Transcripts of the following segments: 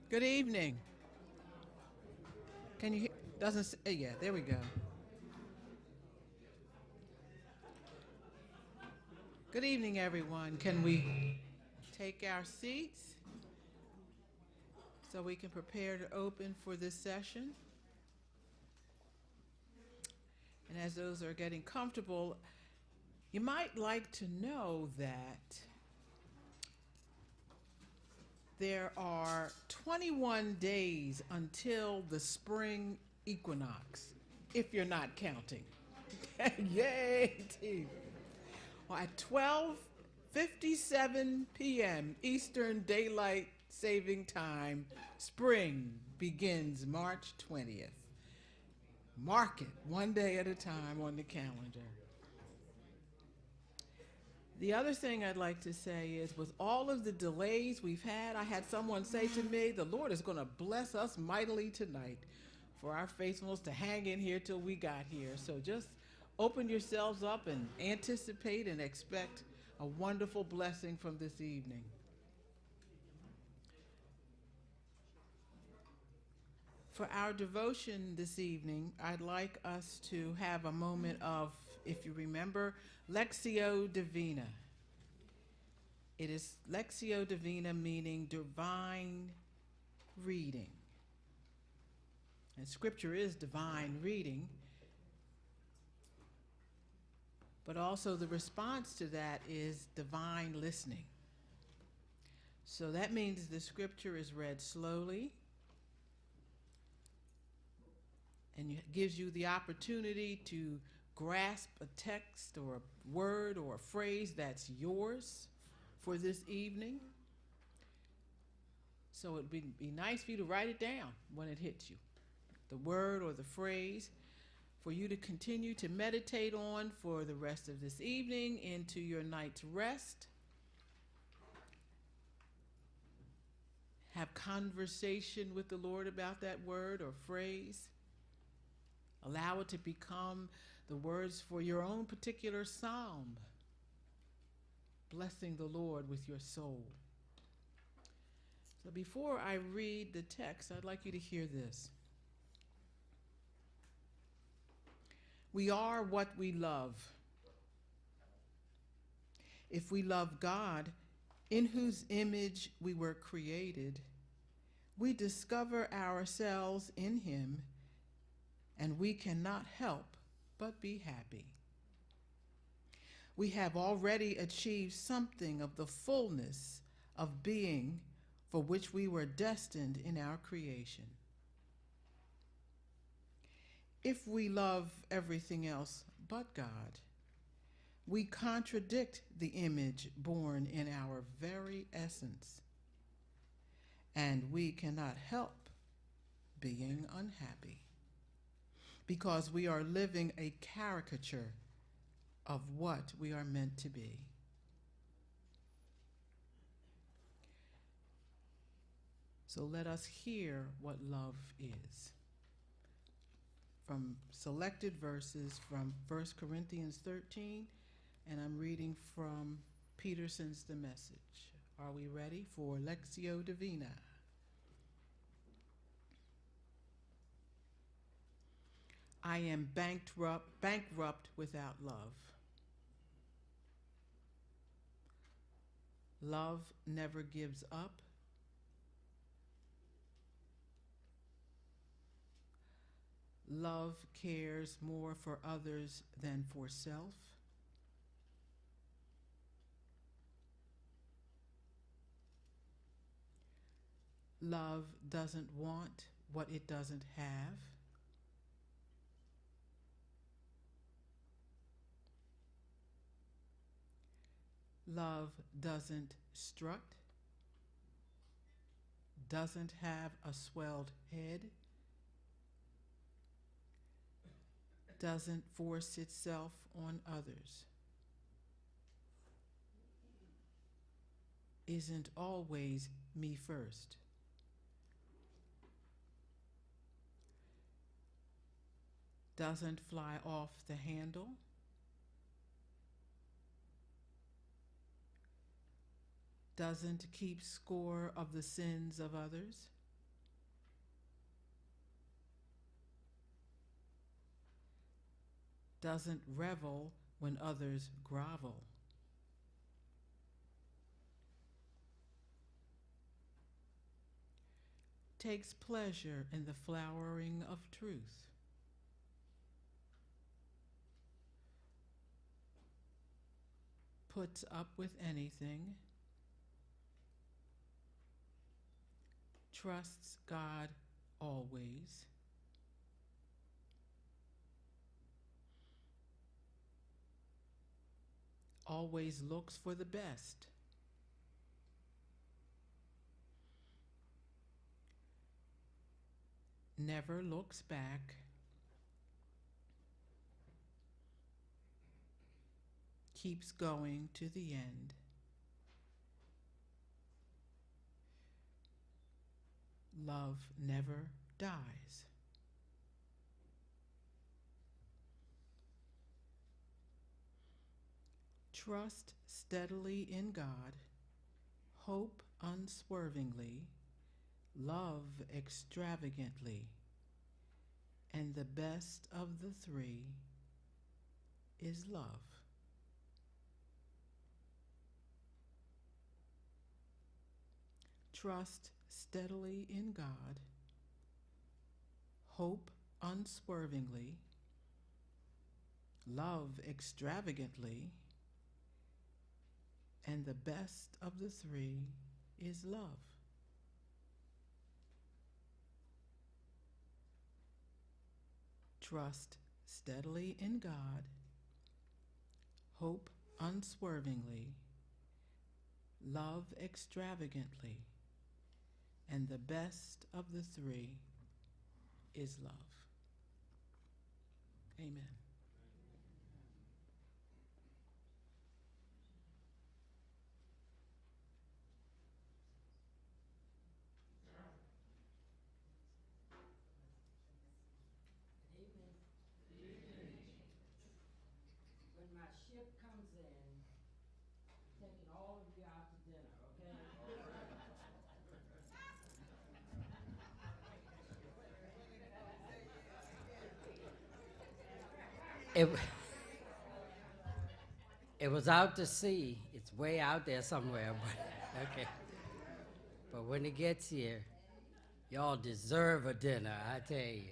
Good evening. Can you hear? Doesn't say, yeah, there we go. Good evening, everyone. Can we take our seats so we can prepare to open for this session? And as those are getting comfortable, you might like to know that there are 21 days until the spring equinox, if you're not counting. Yay, team. Well, at 12:57 p.m. Eastern Daylight Saving Time, spring begins March 20th. Mark it one day at a time on the calendar. The other thing I'd like to say is with all of the delays we've had, I had someone say to me, the Lord is going to bless us mightily tonight for our faithfulness to hang in here till we got here. So just open yourselves up and anticipate and expect a wonderful blessing from this evening. For our devotion this evening, I'd like us to have a moment of, if you remember, Lectio Divina. It is Lectio Divina, meaning divine reading. And scripture is divine reading, but also the response to that is divine listening. So that means the scripture is read slowly and gives you the opportunity to grasp a text or a word or a phrase that's yours for this evening. So it'd be nice for you to write it down when it hits you, the word or the phrase, for you to continue to meditate on for the rest of this evening into your night's rest. Have conversation with the Lord about that word or phrase. Allow it to become the words for your own particular psalm, blessing the Lord with your soul. So before I read the text, I'd like you to hear this. We are what we love. If we love God, in whose image we were created, we discover ourselves in Him, and we cannot help but be happy. We have already achieved something of the fullness of being for which we were destined in our creation. If we love everything else but God, we contradict the image born in our very essence, and we cannot help being unhappy because we are living a caricature of what we are meant to be. So let us hear what love is. From selected verses from 1 Corinthians 13, and I'm reading from Peterson's The Message. Are we ready for Lectio Divina? I am bankrupt without love. Love never gives up. Love cares more for others than for self. Love doesn't want what it doesn't have. Love doesn't strut, doesn't have a swelled head, doesn't force itself on others, isn't always me first. Doesn't fly off the handle, doesn't keep score of the sins of others, doesn't revel when others grovel, takes pleasure in the flowering of truth, puts up with anything, trusts God always, always looks for the best, never looks back, keeps going to the end, love never dies. Trust steadily in God, hope unswervingly, love extravagantly, and the best of the three is love. Trust steadily in God, hope unswervingly, love extravagantly, and the best of the three is love. Trust steadily in God, hope unswervingly, love extravagantly, and the best of the three is love. Amen. When my ship comes in, I'm taking all of you out to dinner, okay? It, it was out to sea. It's way out there somewhere, but okay. But when it gets here, y'all deserve a dinner, I tell you.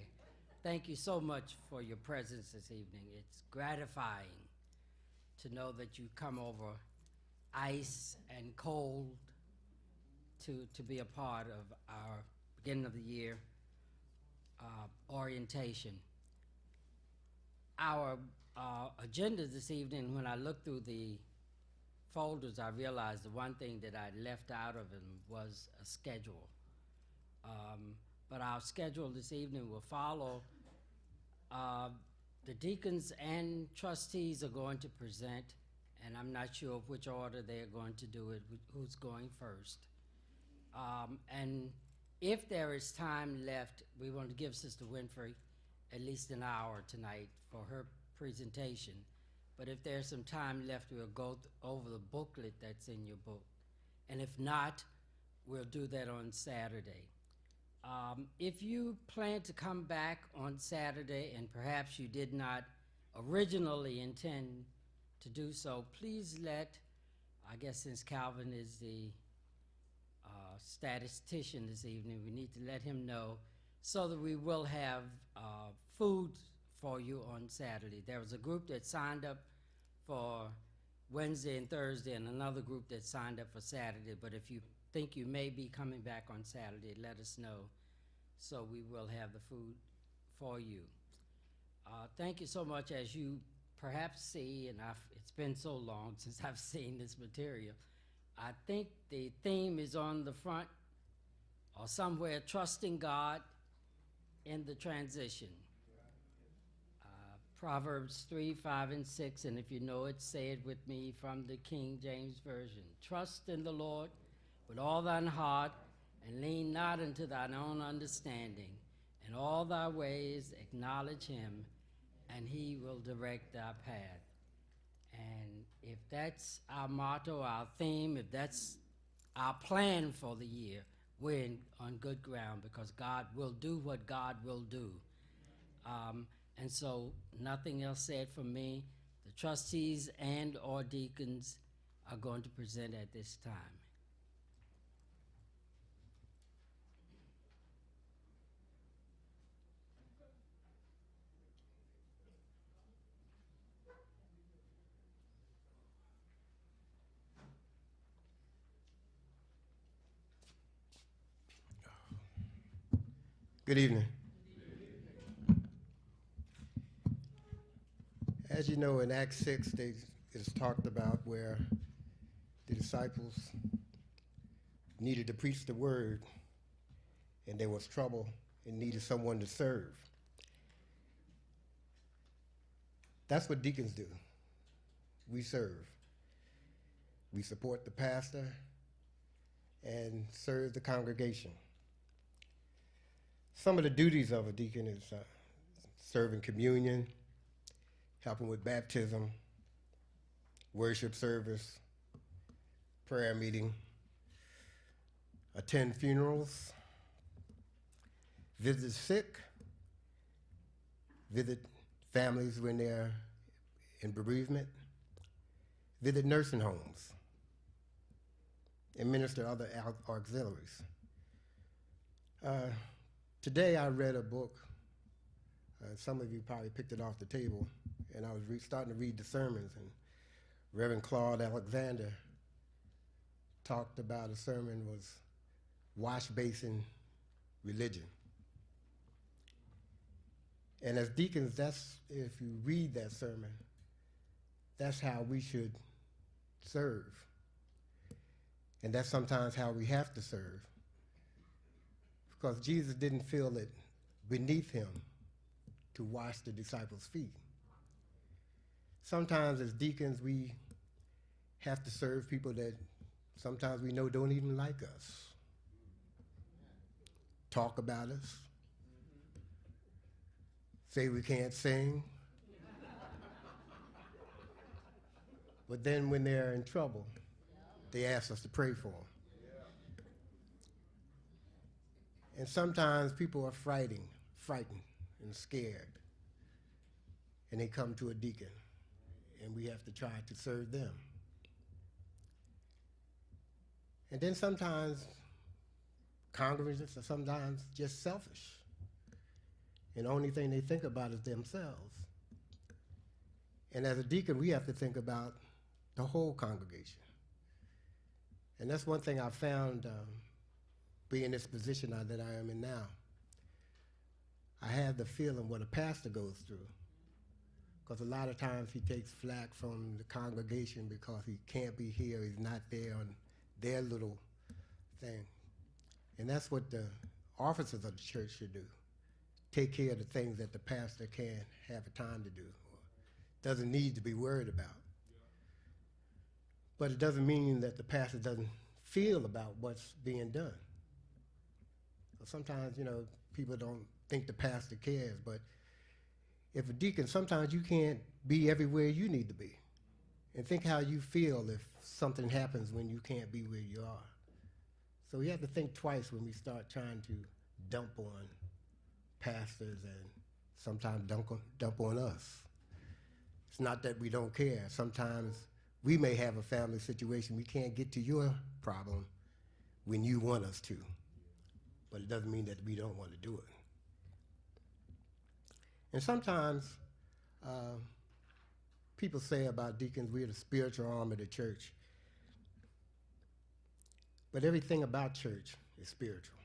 Thank you so much for your presence this evening. It's gratifying to know that you come over ice and cold to be a part of our beginning of the year orientation. Our agenda this evening, when I looked through the folders, I realized the one thing that I left out of them was a schedule. But our schedule this evening will follow. The deacons and trustees are going to present, and I'm not sure of which order they're going to do it, who's going first. And if there is time left, we want to give Sister Winfrey at least an hour tonight for her presentation. But if there's some time left, we'll go over the booklet that's in your book. And if not, we'll do that on Saturday. If you plan to come back on Saturday and perhaps you did not originally intend to do so, please let, I guess since Calvin is the statistician this evening, we need to let him know so that we will have food for you on Saturday. There was a group that signed up for Wednesday and Thursday and another group that signed up for Saturday, but if you think you may be coming back on Saturday, let us know so we will have the food for you. Thank you so much. As you perhaps see, and it's been so long since I've seen this material, I think the theme is on the front or somewhere, trusting God in the transition. Proverbs 3, 5, and 6, and if you know it, say it with me from the King James Version. Trust in the Lord with all thine heart, and lean not unto thine own understanding. In all thy ways acknowledge him, and he will direct thy path. And if that's our motto, our theme, if that's our plan for the year, we're on good ground because God will do what God will do. And so nothing else said from me. The trustees and or deacons are going to present at this time. Good evening. As you know, in Acts 6, it's talked about where the disciples needed to preach the word, and there was trouble and needed someone to serve. That's what deacons do. We serve. We support the pastor and serve the congregation. Some of the duties of a deacon is serving communion, helping with baptism, worship service, prayer meeting, attend funerals, visit sick, visit families when they're in bereavement, visit nursing homes, and minister other auxiliaries. Today I read a book. Some of you probably picked it off the table, and I was starting to read the sermons, and Reverend Claude Alexander talked about a sermon was wash basin religion. And as deacons, that's, if you read that sermon, that's how we should serve. And that's sometimes how we have to serve. Because Jesus didn't feel it beneath him to wash the disciples' feet. Sometimes as deacons, we have to serve people that sometimes we know don't even like us, talk about us, say we can't sing. But then when they're in trouble, they ask us to pray for them. And sometimes people are frightened and scared, and they come to a deacon, and we have to try to serve them. And then sometimes congregants are sometimes just selfish, and the only thing they think about is themselves. And as a deacon, we have to think about the whole congregation. And that's one thing I found being in this position that I am in now. I have the feeling what a pastor goes through, because a lot of times he takes flack from the congregation because he can't be here, he's not there on their little thing. And that's what the officers of the church should do. Take care of the things that the pastor can't have a time to do or doesn't need to be worried about. But it doesn't mean that the pastor doesn't feel about what's being done. Sometimes, people don't think the pastor cares, but if a deacon, sometimes you can't be everywhere you need to be. And think how you feel if something happens when you can't be where you are. So we have to think twice when we start trying to dump on pastors and sometimes dump on us. It's not that we don't care. Sometimes we may have a family situation. We can't get to your problem when you want us to. But it doesn't mean that we don't want to do it. And sometimes people say about deacons, we're the spiritual arm of the church. But everything about church is spiritual.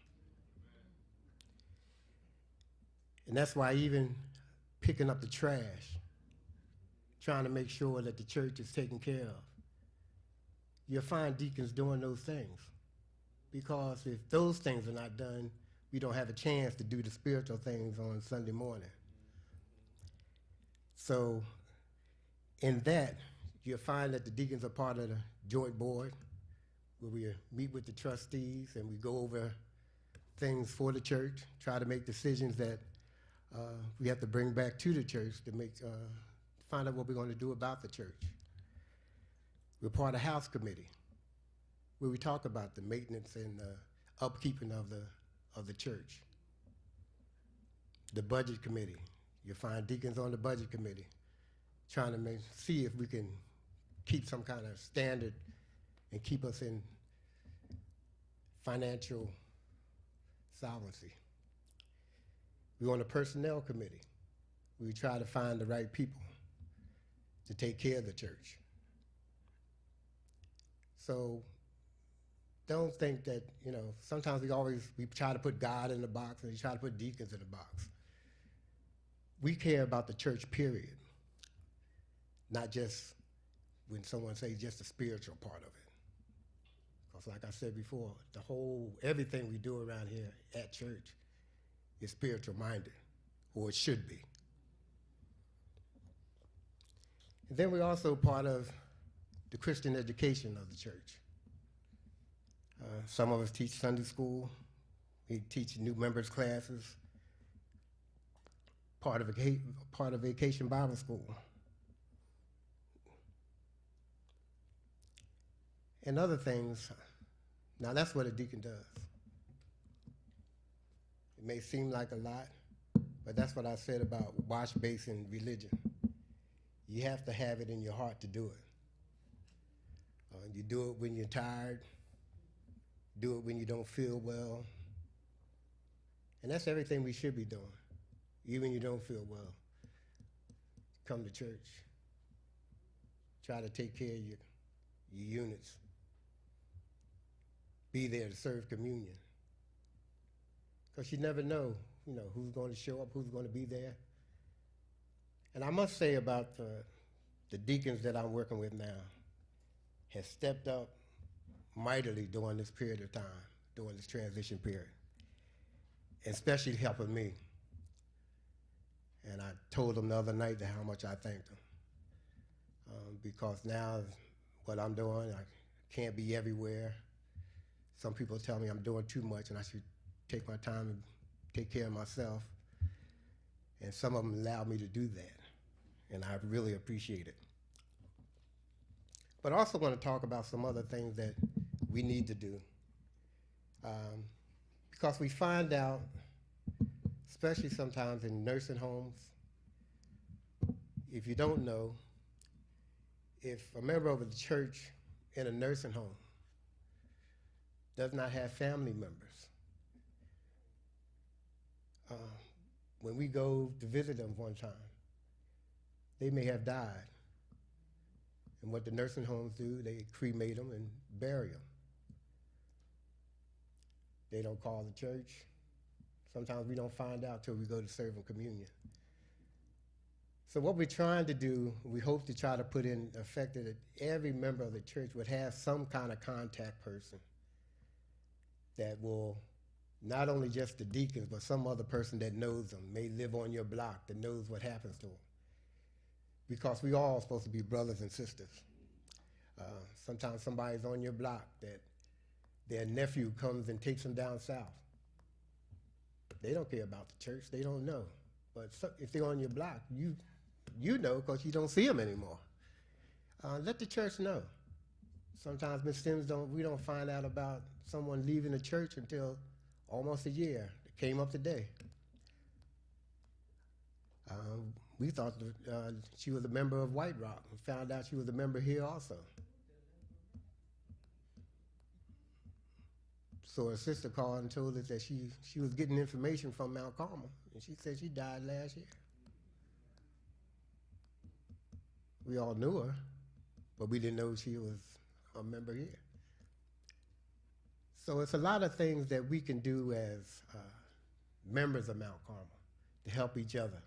And that's why even picking up the trash, trying to make sure that the church is taken care of, you'll find deacons doing those things. Because if those things are not done, we don't have a chance to do the spiritual things on Sunday morning. So in that, you'll find that the deacons are part of the joint board, where we meet with the trustees and we go over things for the church, try to make decisions that we have to bring back to the church to find out what we're going to do about the church. We're part of House Committee, where we talk about the maintenance and upkeeping of the church. The Budget Committee, You'll find deacons on the budget committee trying to see if we can keep some kind of standard and keep us in financial solvency. We're on the personnel committee. We try to find the right people to take care of the church. So don't think that, sometimes we try to put God in the box and we try to put deacons in the box. We care about the church, period. Not just when someone says just the spiritual part of it. Because like I said before, everything we do around here at church is spiritual minded, or it should be. And then we're also part of the Christian education of the church. Some of us teach Sunday school. We teach new members classes, part of Vacation Bible School. And other things. Now that's what a deacon does. It may seem like a lot, but that's what I said about wash basin religion. You have to have it in your heart to do it. You do it when you're tired, do it when you don't feel well. And that's everything we should be doing. Even when you don't feel well, come to church. Try to take care of your units. Be there to serve communion. Because you never know, who's going to show up, who's going to be there. And I must say about the deacons that I'm working with now has stepped up mightily during this period of time, during this transition period, especially helping me. And I told them the other night how much I thanked them. Because now what I'm doing, I can't be everywhere. Some people tell me I'm doing too much and I should take my time and take care of myself. And some of them allow me to do that. And I really appreciate it. But I also want to talk about some other things that we need to do. Because we find out, especially sometimes in nursing homes, if you don't know, if a member of the church in a nursing home does not have family members, when we go to visit them one time, they may have died. And what the nursing homes do, they cremate them and bury them. They don't call the church. Sometimes we don't find out till we go to serve them communion. So what we're trying to do, we hope to try to put in effect that every member of the church would have some kind of contact person that will, not only just the deacons, but some other person that knows them, may live on your block, that knows what happens to them. Because we all supposed to be brothers and sisters. Sometimes somebody's on your block that their nephew comes and takes them down south. They don't care about the church, they don't know. But if they're on your block, you know because you don't see them anymore. Let the church know. Sometimes Ms. Sims we don't find out about someone leaving the church until almost a year. It came up today. We thought she was a member of White Rock. We found out she was a member here also. So her sister called and told us that she was getting information from Mount Carmel, and she said she died last year. We all knew her, but we didn't know she was a member here. So it's a lot of things that we can do as members of Mount Carmel to help each other.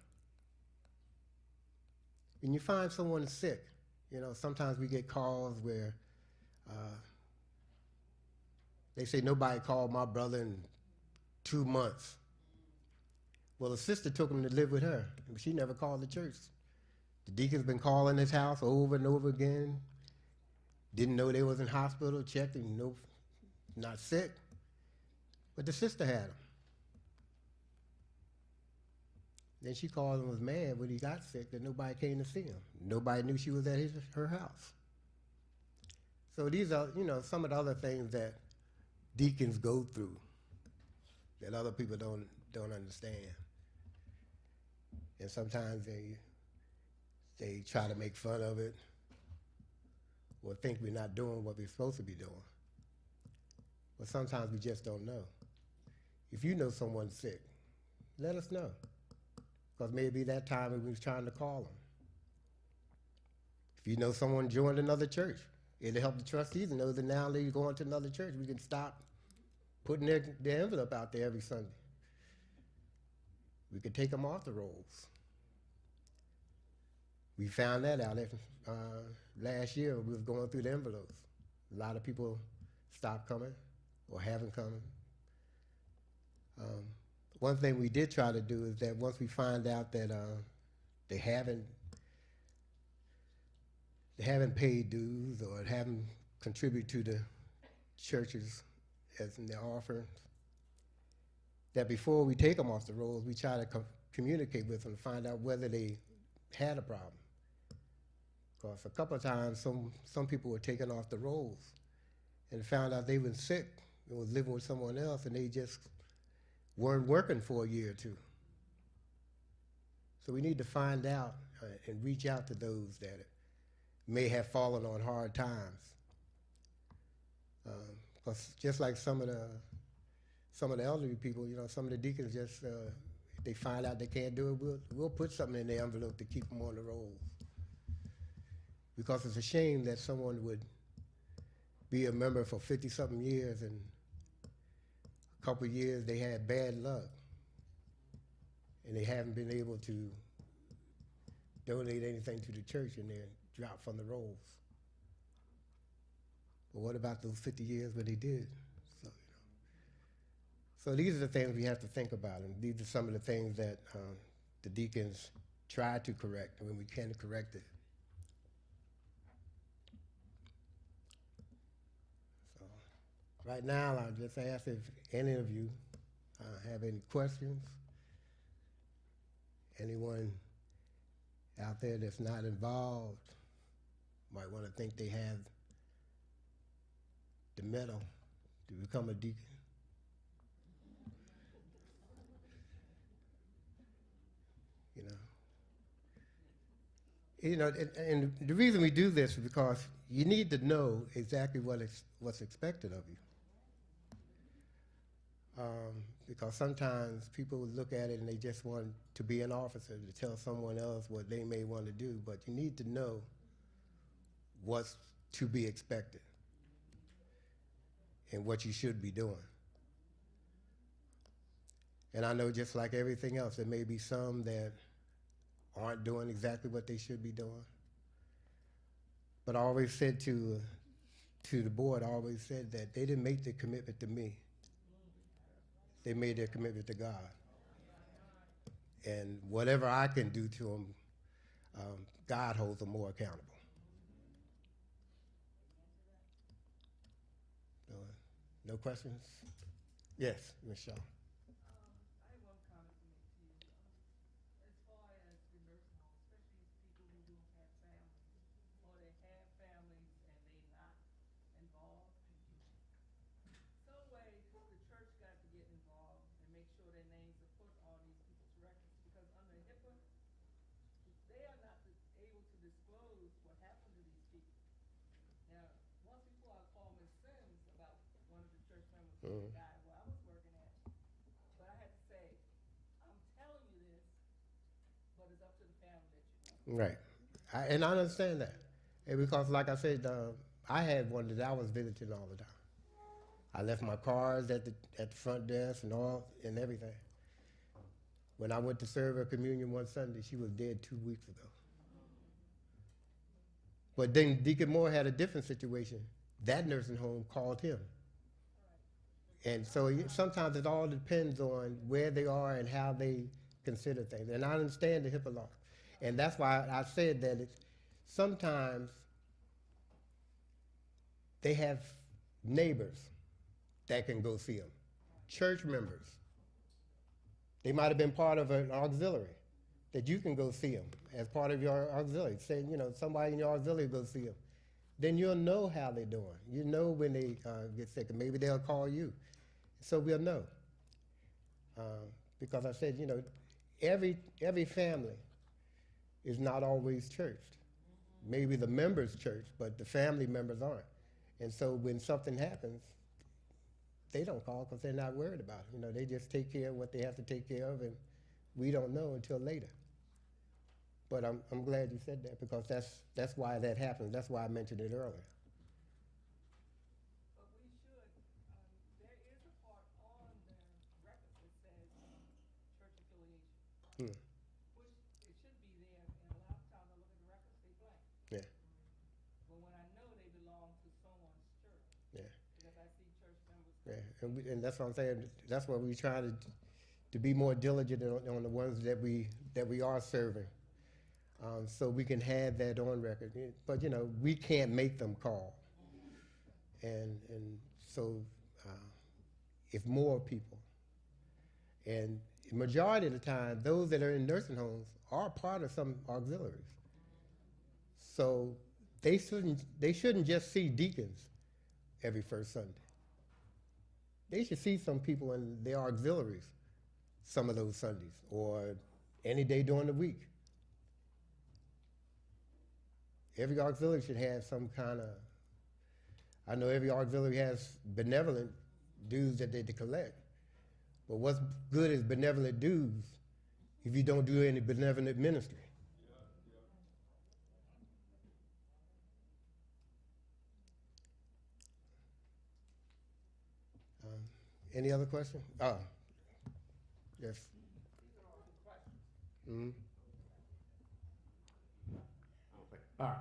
When you find someone sick, sometimes we get calls where they say nobody called my brother in 2 months. Well, the sister took him to live with her, and she never called the church. The deacon's been calling his house over and over again. Didn't know they was in hospital, checked and no, not sick. But the sister had him. Then she called and was mad when he got sick that nobody came to see him. Nobody knew she was at her house. So these are, some of the other things that deacons go through that other people don't understand. And sometimes they try to make fun of it or think we're not doing what we're supposed to be doing. But sometimes we just don't know. If you know someone's sick, let us know. Because maybe that time we was trying to call them. If you know someone joined another church, it'll help the trustees know that now they're going to another church. We can stop putting their envelope out there every Sunday. We could take them off the rolls. We found that out last year. We was going through the envelopes. A lot of people stopped coming or haven't come. One thing we did try to do is that once we find out that they haven't paid dues or haven't contributed to the churches as in their offerings, that before we take them off the rolls, we try to communicate with them to find out whether they had a problem. Because a couple of times, some people were taken off the rolls and found out they were sick and was living with someone else, and they just weren't working for a year or two. So we need to find out and reach out to those that may have fallen on hard times. Because just like some of the elderly people, some of the deacons just they find out they can't do it, we'll put something in the envelope to keep them on the rolls. Because it's a shame that someone would be a member for 50-something years and a couple of years they had bad luck and they haven't been able to donate anything to the church and they're dropped from the rolls. But what about those 50 years where they did? So these are the things we have to think about, and these are some of the things that the deacons try to correct when we can correct it. So right now, I'll just ask if any of you have any questions. Anyone out there that's not involved might want to think they have the medal to become a deacon. And the reason we do this is because you need to know exactly what's expected of you. Because sometimes people would look at it and they just want to be an officer to tell someone else what they may want to do, but you need to know what's to be expected and what you should be doing. And I know just like everything else, there may be some that aren't doing exactly what they should be doing. But I always said to the board, I always said that they didn't make their commitment to me. They made their commitment to God. And whatever I can do to them, God holds them more accountable. No questions? Yes, Ms. Shaw. I have one comment to make to you. As far as the nursing home, especially people who don't have families, or they have families and they not involved, some way the church got to get involved and make sure their names are put on these people's records, because under HIPAA, they are not able to disclose what happened to these people. Now, once before I called Ms. Sims about one of the church members, the guy where I was working at, but I had to say, I'm telling you this, but it's up to the family that you know. Right. And I understand that. And because, like I said, I had one that I was visiting all the time. I left my cards at the front desk and everything. When I went to serve her communion one Sunday, she was dead 2 weeks ago. But then Deacon Moore had a different situation. That nursing home called him. And so sometimes it all depends on where they are and how they consider things. And I understand the HIPAA law. And that's why I said that sometimes they have neighbors that can go see them, church members. They might have been part of an auxiliary that you can go see them as part of your auxiliary. Say, somebody in your auxiliary go see them. Then you'll know how they're doing. You know when they get sick, and maybe they'll call you. So we'll know. Because I said, every family is not always churched. Maybe the members church, but the family members aren't. And so when something happens, they don't call because they're not worried about it. You know, they just take care of what they have to take care of, and we don't know until later. But I'm glad you said that, because that's why that happens. That's why I mentioned it earlier. But we should, there is a part on the records that says church affiliation, Hmm. which it should be there, and a lot of times I look at the records, they blank. Yeah, But when I know they belong to someone's church, yeah, because I see church members. yeah. And that's what I'm saying. That's why we try to be more diligent on the ones that we are serving, so we can have that on record. But you know, we can't make them call, and so if more people, and majority of the time, those that are in nursing homes are part of some auxiliaries. So they shouldn't just see deacons every first Sunday. They should see some people in their auxiliaries some of those Sundays, or any day during the week. Every auxiliary should have some kind of, I know every auxiliary has benevolent dues that they collect, but what's good is benevolent dues if you don't do any benevolent ministry? Any other question? Oh, yes. Mm-hmm. Okay. All right.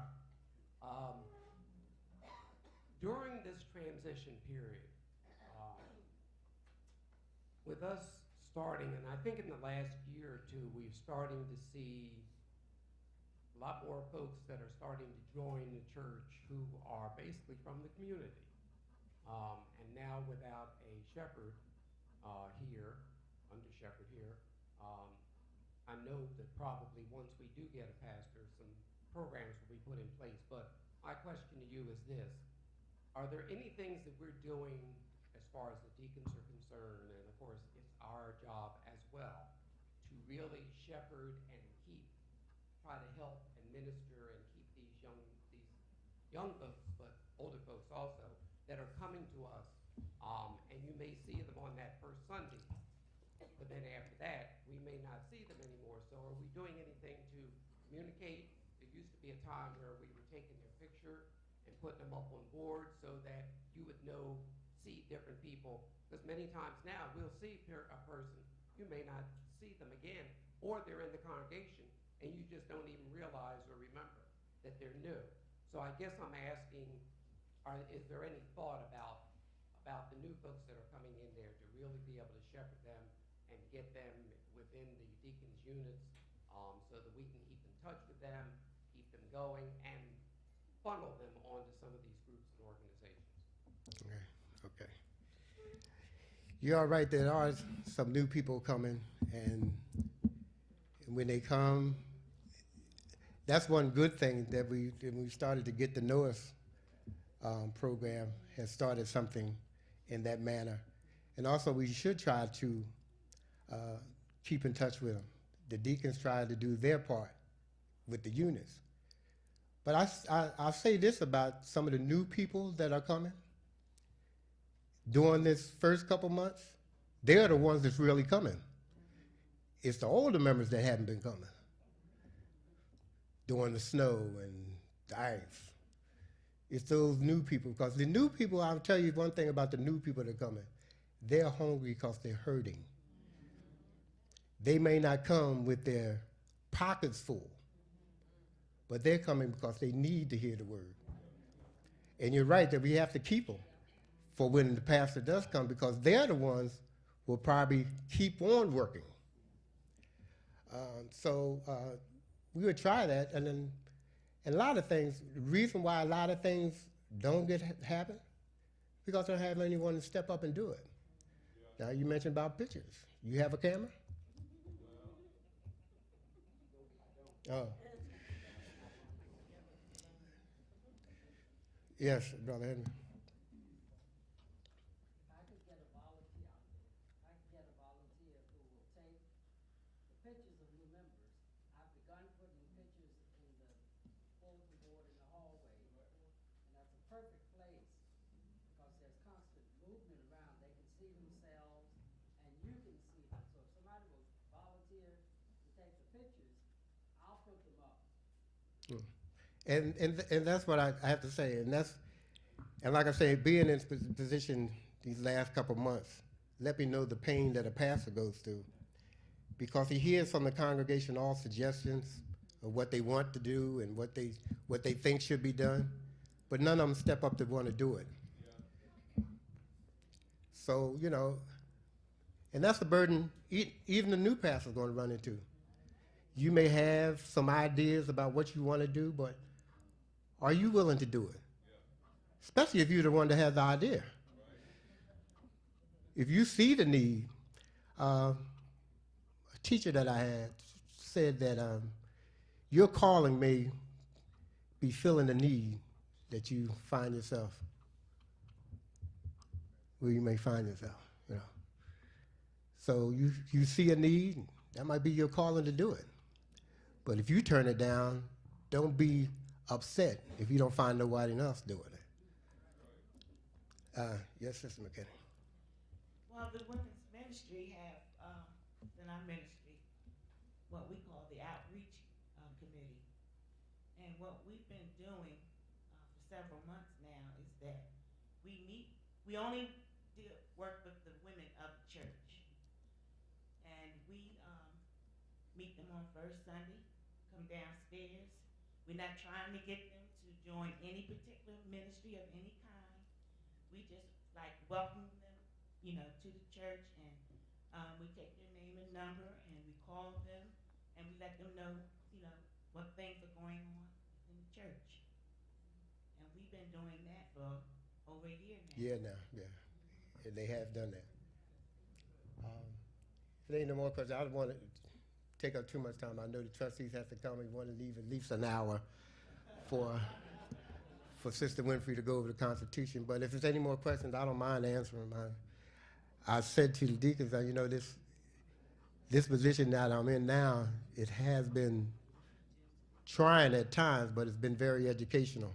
During this transition period, with us starting, and I think in the last year or two, we're starting to see a lot more folks that are starting to join the church who are basically from the community. And now without a shepherd here, under shepherd here, I know that probably once we do get a pastor, some programs will be put in place. But my question to you is this: are there any things that we're doing as far as the deacons are concerned, and of course it's our job as well, to really shepherd and try to help and minister and keep these young folks, but older folks also, that are coming to us, and you may see them on that first Sunday, but then after that, we may not see them anymore. So are we doing anything to communicate? There used to be a time where we were taking their picture and putting them up on boards so that you would see different people. Because many times now, we'll see a person, you may not see them again, or they're in the congregation, and you just don't even realize or remember that they're new. So I guess I'm asking, is there any thought about the new folks that are coming in there to really be able to shepherd them and get them within the deacons units, so that we can keep in touch with them, keep them going, and funnel them onto some of these groups and organizations? Okay. You are right, there are some new people coming, and when they come, that's one good thing that we started to get the Know Us program has started something in that manner. And also we should try to keep in touch with them. The deacons try to do their part with the units. But I'll say this about some of the new people that are coming. During this first couple months, they're the ones that's really coming. It's the older members that haven't been coming during the snow and the ice. It's those new people, because the new people, I'll tell you one thing about the new people that are coming. They're hungry because they're hurting. They may not come with their pockets full, but they're coming because they need to hear the word. And you're right that we have to keep them for when the pastor does come, because they're the ones who will probably keep on working. So we would try that, and then a lot of things, the reason why a lot of things don't happen, because they don't have anyone to step up and do it. Now, you mentioned about pictures. You have a camera? Oh. Yes, Brother Henry. If I could get a volunteer out there, if I could get a volunteer who will take the pictures of new members. I've begun putting pictures in the bulletin board in the hallway, and that's a perfect place because there's constant movement around. They can see themselves, and you can see them. So if somebody will volunteer to take the pictures, I'll put them up. And that's what I have to say. And like I say, being in this position these last couple months, let me know the pain that a pastor goes through, because he hears from the congregation all suggestions of what they want to do and what they think should be done, but none of them step up to want to do it. So, and that's the burden even the new pastor's going to run into. You may have some ideas about what you want to do, but are you willing to do it? Especially if you're the one that has the idea. If you see the need, a teacher that I had said that your calling may be filling the need that you find yourself, where you may find yourself. So you see a need, that might be your calling to do it. But if you turn it down, don't be upset if you don't find nobody else doing it. Yes, Sister McKinney. Well, the women's ministry have, in our ministry, what we call the outreach committee. And what we've been doing for several months now is that we only work with the women of the church. And we meet them on first Sunday, come downstairs. We're not trying to get them to join any particular ministry of any kind. We just like welcome them, to the church, and we take their name and number, and we call them, and we let them know, what things are going on in the church. And we've been doing that for over a year now. Yeah. And they have done that. If there ain't no more questions, I don't want to take up too much time. I know the trustees have to come. We want to leave at least an hour for Sister Winfrey to go over the Constitution. But if there's any more questions, I don't mind answering them. I said to the deacons that, this position that I'm in now, it has been trying at times, but it's been very educational.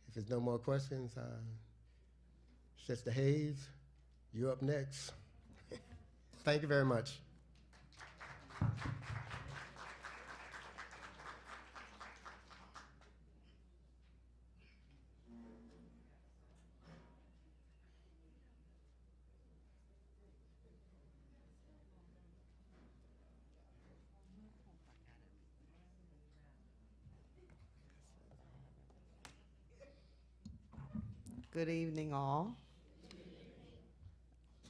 If there's no more questions, Sister Hayes, you're up next. Thank you very much. Good evening, all.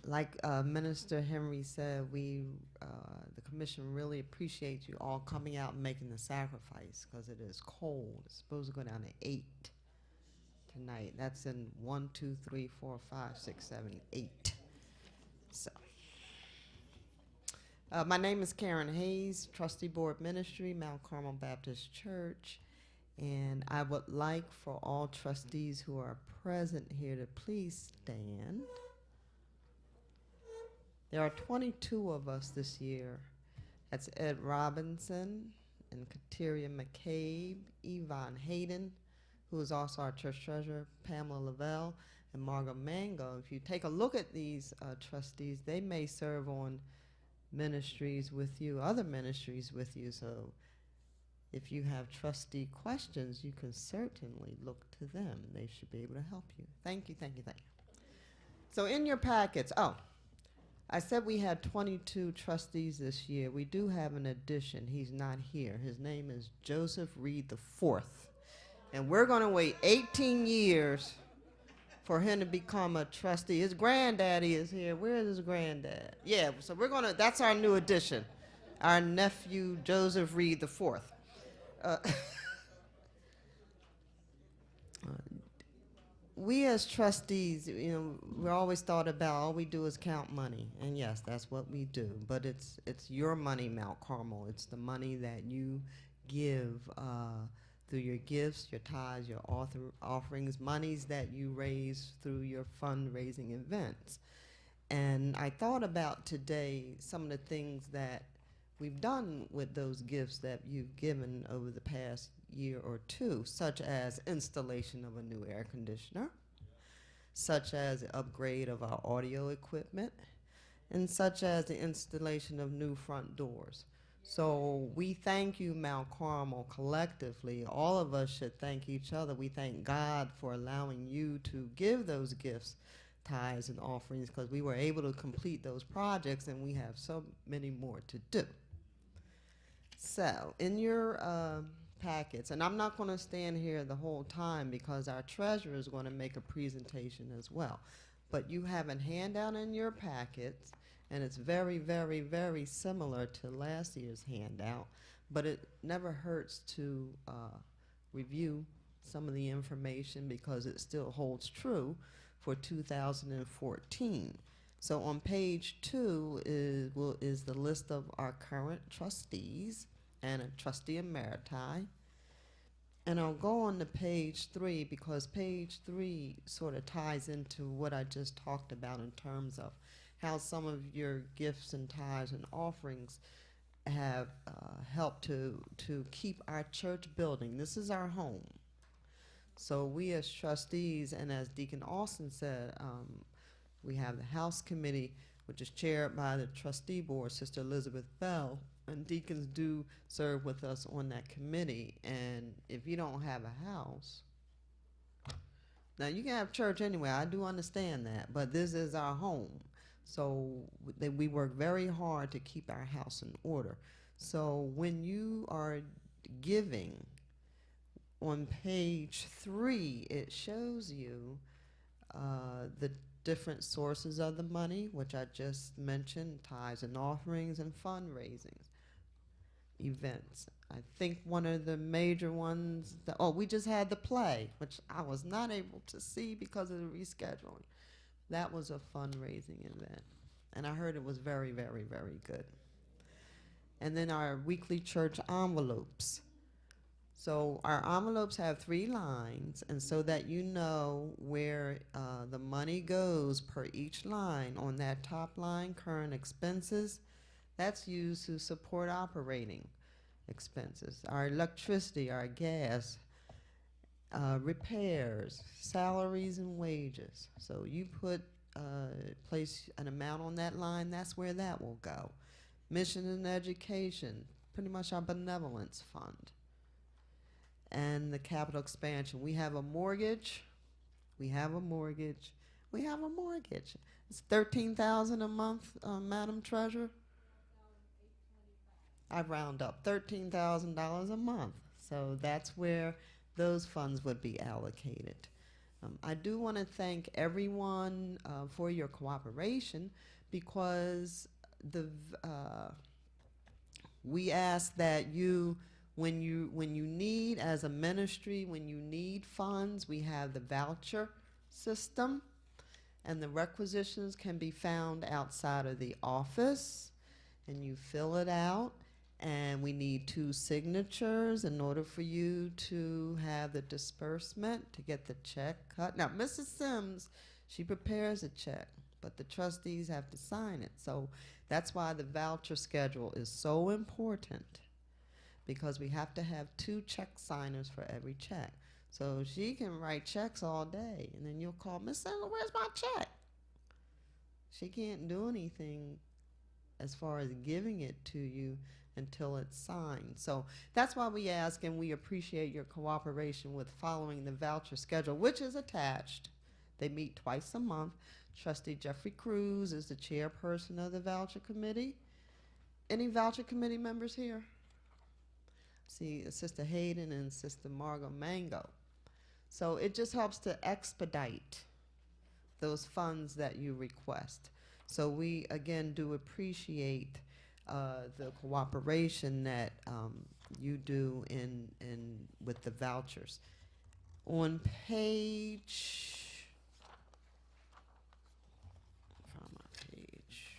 Like Minister Henry said, the commission really appreciates you all coming out and making the sacrifice because it is cold. It's supposed to go down to 8 tonight. That's in 1, 2, 3, 4, 5, 6, 7, 8. So, my name is Karen Hayes, Trustee Board Ministry, Mount Carmel Baptist Church. And I would like for all trustees who are present here to please stand. There are 22 of us this year. That's Ed Robinson and Kateria McCabe, Yvonne Hayden, who is also our church treasurer, Pamela Lavelle, and Margot Mango. If you take a look at these trustees, they may serve on ministries with you, other ministries with you. So if you have trustee questions, you can certainly look to them. They should be able to help you. Thank you, thank you, thank you. So in your packets, I said we had 22 trustees this year. We do have an addition. He's not here. His name is Joseph Reed IV. And we're going to wait 18 years for him to become a trustee. His granddaddy is here. Where is his granddad? Yeah, so that's our new addition, our nephew, Joseph Reed IV. We as trustees, we're always thought about all we do is count money, and yes, that's what we do. But it's your money, Mount Carmel. It's the money that you give through your gifts, your tithes, your offerings, monies that you raise through your fundraising events. And I thought about today some of the things that we've done with those gifts that you've given over the past year or two, such as installation of a new air conditioner, such as the upgrade of our audio equipment, and such as the installation of new front doors. So we thank you, Mount Carmel, collectively. All of us should thank each other. We thank God for allowing you to give those gifts, tithes, and offerings, because we were able to complete those projects, and we have so many more to do. So in your packets, and I'm not going to stand here the whole time because our treasurer is going to make a presentation as well, but you have a handout in your packets, and it's very, very, very similar to last year's handout, but it never hurts to review some of the information because it still holds true for 2014. So on page 2 is the list of our current trustees and a trustee emeriti. And I'll go on to page 3 because page 3 sort of ties into what I just talked about in terms of how some of your gifts and tithes and offerings have helped to keep our church building. This is our home. So we as trustees, and as Deacon Austin said, we have the House Committee, which is chaired by the trustee board, Sister Elizabeth Bell, and deacons do serve with us on that committee. And if you don't have a house, now you can have church anyway, I do understand that, but this is our home. So we work very hard to keep our house in order. So when you are giving, on page 3, it shows you the different sources of the money, which I just mentioned, tithes and offerings and fundraisings, events. I think one of the major ones, we just had the play, which I was not able to see because of the rescheduling. That was a fundraising event, and I heard it was very, very, very good. And then our weekly church envelopes. So our envelopes have 3 lines, and so that you know where the money goes per each line, on that top line, current expenses, that's used to support operating expenses. Our electricity, our gas, repairs, salaries, and wages. So you place an amount on that line, that's where that will go. Mission and education, pretty much our benevolence fund. And the capital expansion. We have a mortgage. It's $13,000 a month, Madam Treasurer. I round up $13,000 a month. So that's where those funds would be allocated. I do want to thank everyone for your cooperation, because we ask that you, when you need, as a ministry, when you need funds, we have the voucher system, and the requisitions can be found outside of the office, and you fill it out. And we need 2 signatures in order for you to have the disbursement, to get the check cut. Now, Mrs. Sims, she prepares a check, but the trustees have to sign it. So that's why the voucher schedule is so important, because we have to have 2 check signers for every check. So she can write checks all day, and then you'll call, Miss Sims, where's my check? She can't do anything as far as giving it to you until it's signed. So that's why we ask, and we appreciate your cooperation with following the voucher schedule, which is attached. They meet twice a month. Trustee Jeffrey Cruz is the chairperson of the voucher committee. Any voucher committee members here? See, Sister Hayden and Sister Margot Mango. So it just helps to expedite those funds that you request. So we, again, do appreciate the cooperation that you do with the vouchers. On page, from my page,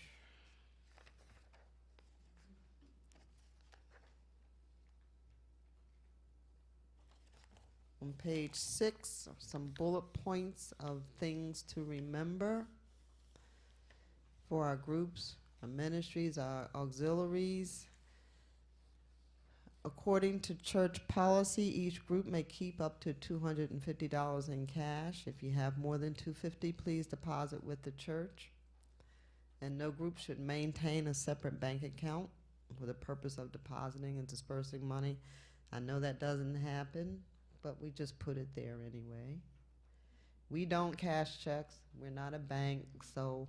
On page 6 are some bullet points of things to remember for our groups, our ministries, our auxiliaries. According to church policy, each group may keep up to $250 in cash. If you have more than $250, please deposit with the church. And no group should maintain a separate bank account for the purpose of depositing and dispersing money. I know that doesn't happen, but we just put it there anyway. We don't cash checks. We're not a bank, so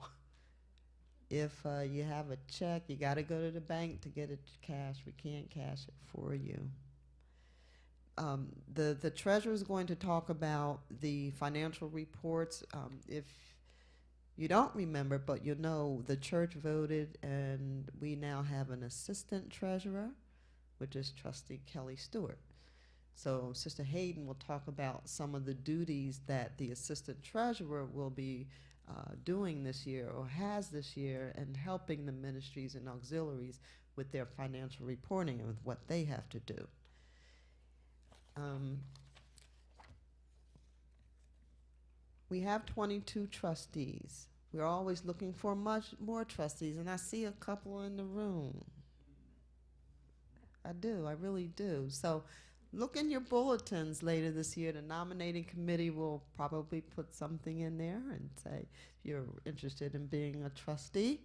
if you have a check, you got to go to the bank to get it cashed. We can't cash it for you. The treasurer is going to talk about the financial reports. If you don't remember, but you know, the church voted, and we now have an assistant treasurer, which is Trustee Kelly Stewart. So Sister Hayden will talk about some of the duties that the assistant treasurer will be doing this year or has this year, and helping the ministries and auxiliaries with their financial reporting and with what they have to do. We have 22 trustees. We're always looking for much more trustees, and I see a couple in the room. I do, I really do. So look in your bulletins later this year. The nominating committee will probably put something in there and say, if you're interested in being a trustee,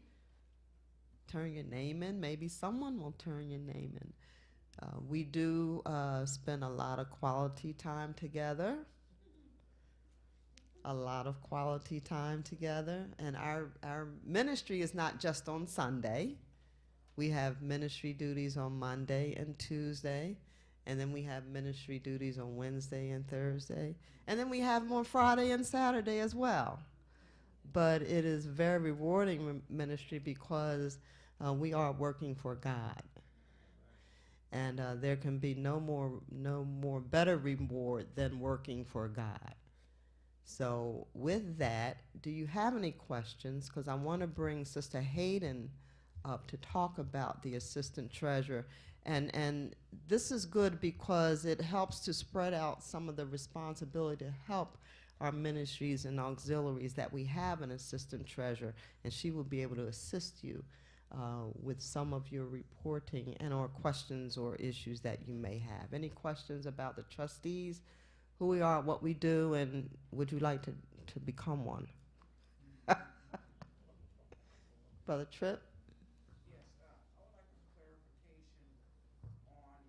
turn your name in. Maybe someone will turn your name in. We do spend a lot of quality time together. A lot of quality time together. And our ministry is not just on Sunday. We have ministry duties on Monday and Tuesday. And then we have ministry duties on Wednesday and Thursday. And then we have them on Friday and Saturday as well. But it is very rewarding ministry because we are working for God. And there can be no more better reward than working for God. So with that, do you have any questions? Because I want to bring Sister Hayden up to talk about the assistant treasurer. And this is good because it helps to spread out some of the responsibility to help our ministries and auxiliaries that we have an assistant treasurer, and she will be able to assist you with some of your reporting and or questions or issues that you may have. Any questions about the trustees, who we are, what we do, and would you like to become one? Brother Tripp? Yes, I would like some clarification on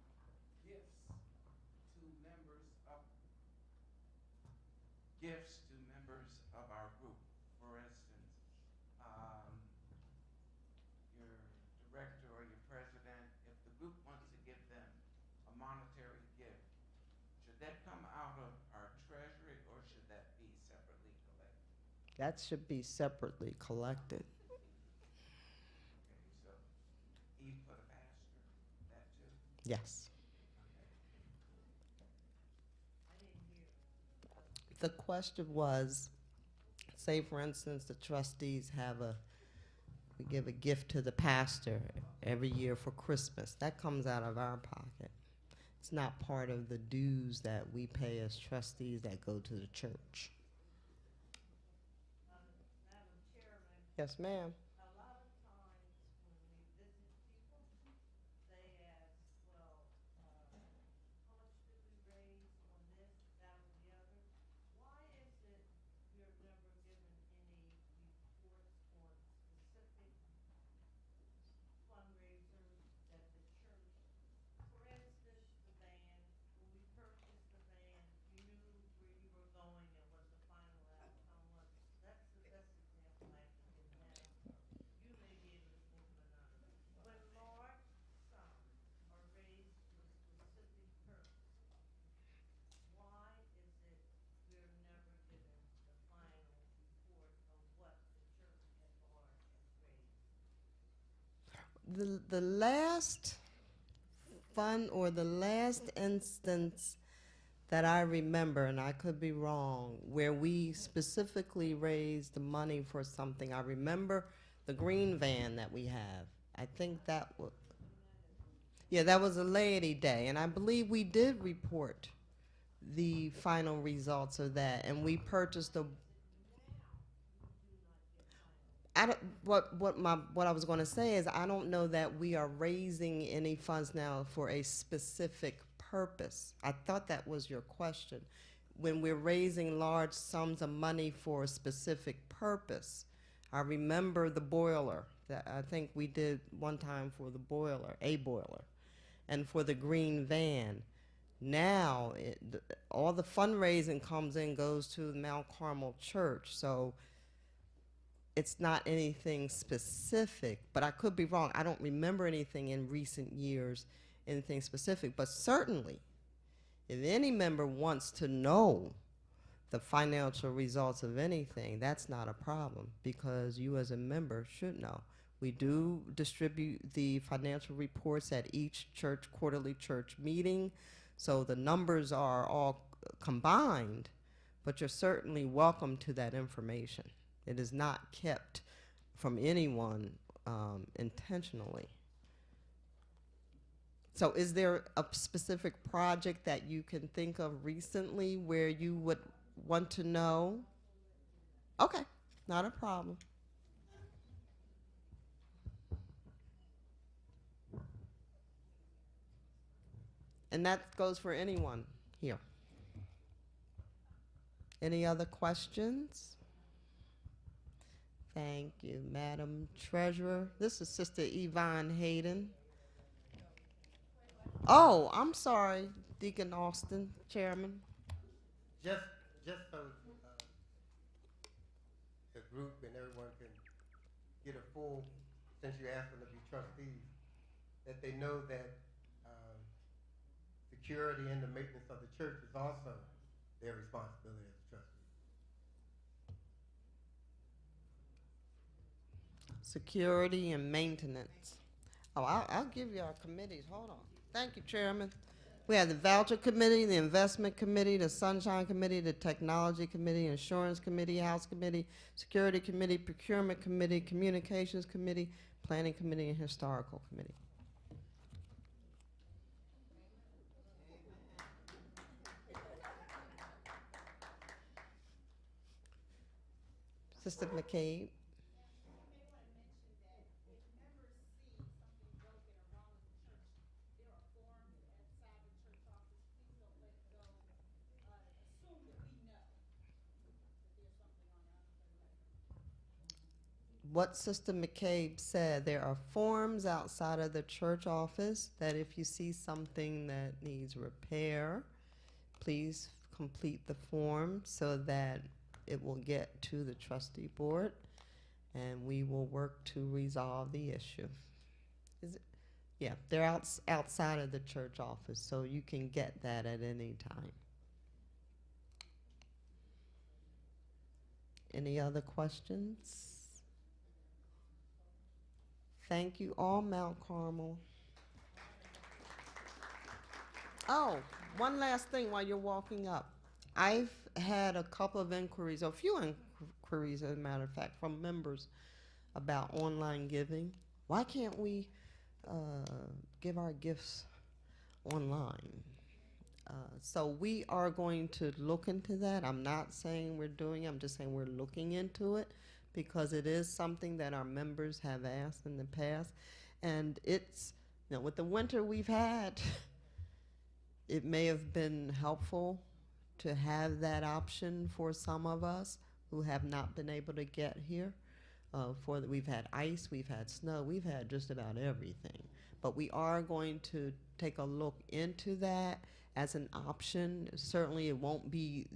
gifts to members of our group. For instance, your director or your president, if the group wants to give them a monetary gift, should that come out of our treasury or should that be separately collected? That should be separately collected. Okay, so E for the pastor, that too? Yes. Okay. I didn't hear. The question was, say for instance, the trustees we give a gift to the pastor every year for Christmas. That comes out of our pocket. It's not part of the dues that we pay as trustees that go to the church. Madam Chairman, Yes, ma'am. a lot of times when we visit people, they ask, well, how much did we raise on this, that, or the other? Why is it we're never given any reports on specific fundraisers that the church, for instance, the van, when we purchased the van, you knew where you were going and what the final outcome was. That's the best example I can give now. You may be able to think of another. When large sums are raised for specific purposes, why is it we're never given the final report of what the church at large has raised? The last fund or the last instance that I remember, and I could be wrong, where we specifically raised the money for something, I remember the green van that we have. I think that was, yeah, that was a Laity Day, and I believe we did report the final results of that, and we purchased a. I don't, what I was going to say is I don't know that we are raising any funds now for a specific purpose. I thought that was your question. When we're raising large sums of money for a specific purpose, I remember the boiler that I think we did one time for the boiler, a boiler, and for the green van. Now, all the fundraising comes in, goes to the Mount Carmel Church. So it's not anything specific, but I could be wrong. I don't remember anything in recent years, anything specific. But certainly, if any member wants to know the financial results of anything, that's not a problem because you as a member should know. We do distribute the financial reports at each church quarterly church meeting, so the numbers are all combined, but you're certainly welcome to that information. It is not kept from anyone intentionally. So is there a specific project that you can think of recently where you would want to know? Okay, not a problem. And that goes for anyone here. Any other questions? Thank you, Madam Treasurer. This is Sister Yvonne Hayden. Oh, I'm sorry, Deacon Austin, Chairman. Just, just so the group and everyone can get a full, since you asked them to be trustees, that they know that security and the maintenance of the church is also their responsibility as trustees. Security and maintenance. Oh, I'll give you our committees. Hold on. Thank you, Chairman. We have the Voucher Committee, the Investment Committee, the Sunshine Committee, the Technology Committee, Insurance Committee, House Committee, Security Committee, Procurement Committee, Communications Committee, Planning Committee, and Historical Committee. Sister McCabe. What Sister McCabe said, there are forms outside of the church office that if you see something that needs repair, please complete the form so that it will get to the trustee board and we will work to resolve the issue. Is it? Yeah, they're outside of the church office, so you can get that at any time. Any other questions? Thank you all, Mount Carmel. Oh, one last thing while you're walking up. I've had a couple of inquiries, or a few inquiries as a matter of fact, from members about online giving. Why can't we give our gifts online? So we are going to look into that. I'm not saying we're doing it, I'm just saying we're looking into it because it is something that our members have asked in the past. And it's, with the winter we've had, it may have been helpful to have that option for some of us who have not been able to get here. We've had ice, we've had snow, we've had just about everything. But we are going to take a look into that as an option. Certainly it won't be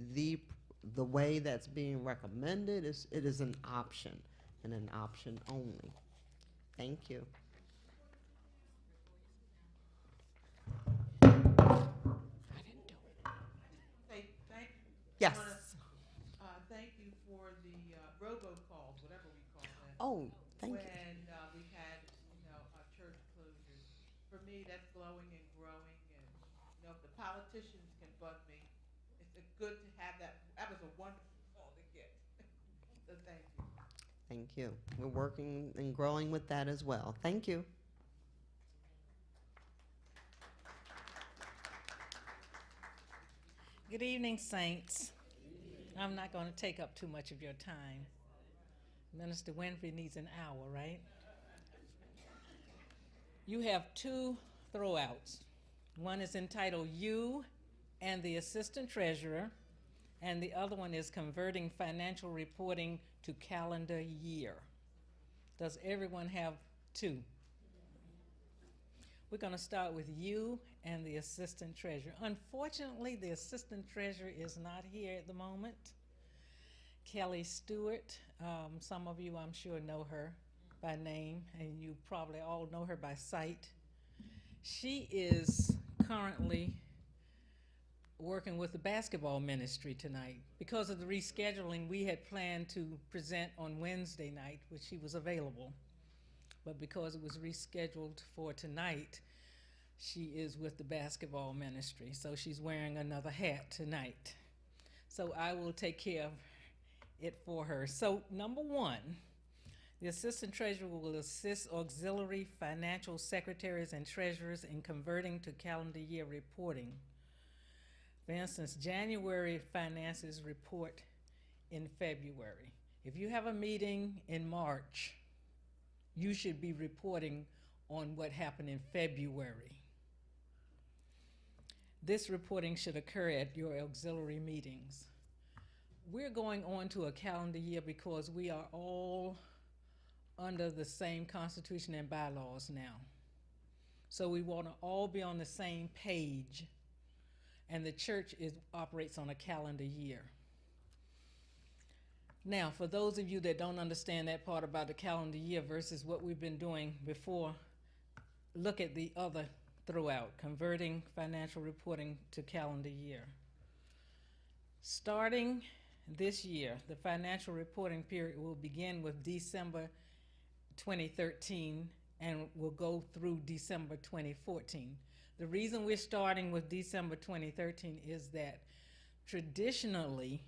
the way that's being recommended. It is an option and an option only. Thank you. I didn't do it. Hey, thank you. Yes. Thank you for the robocalls, whatever we call them. Oh, thank you. When we've had, church closures. For me, that's glowing and growing. And, if the politicians can bug me, it's good to have that. That was a wonderful call to get. So thank you. Thank you. We're working and growing with that as well. Thank you. Good evening, saints. I'm not going to take up too much of your time. Minister Winfrey needs an hour, right? You have two throwouts. One is entitled You and the Assistant Treasurer, and the other one is Converting Financial Reporting to Calendar Year. Does everyone have two? We're going to start with You and the Assistant Treasurer. Unfortunately, the Assistant Treasurer is not here at the moment. Kelly Stewart, some of you I'm sure know her by name, and you probably all know her by sight. She is currently working with the basketball ministry tonight. Because of the rescheduling, we had planned to present on Wednesday night, which she was available. But because it was rescheduled for tonight, she is with the basketball ministry. So she's wearing another hat tonight. So I will take care of it for her. So number one, the assistant treasurer will assist auxiliary financial secretaries and treasurers in converting to calendar year reporting. For instance, January finances report in February. If you have a meeting in March, you should be reporting on what happened in February. This reporting should occur at your auxiliary meetings. We're going on to a calendar year because we are all under the same constitution and bylaws now. So we want to all be on the same page, and the church operates on a calendar year. Now, for those of you that don't understand that part about the calendar year versus what we've been doing before, look at the other throughout, converting financial reporting to calendar year. Starting this year, the financial reporting period will begin with December 2013 and will go through December 2014. The reason we're starting with December 2013 is that traditionally,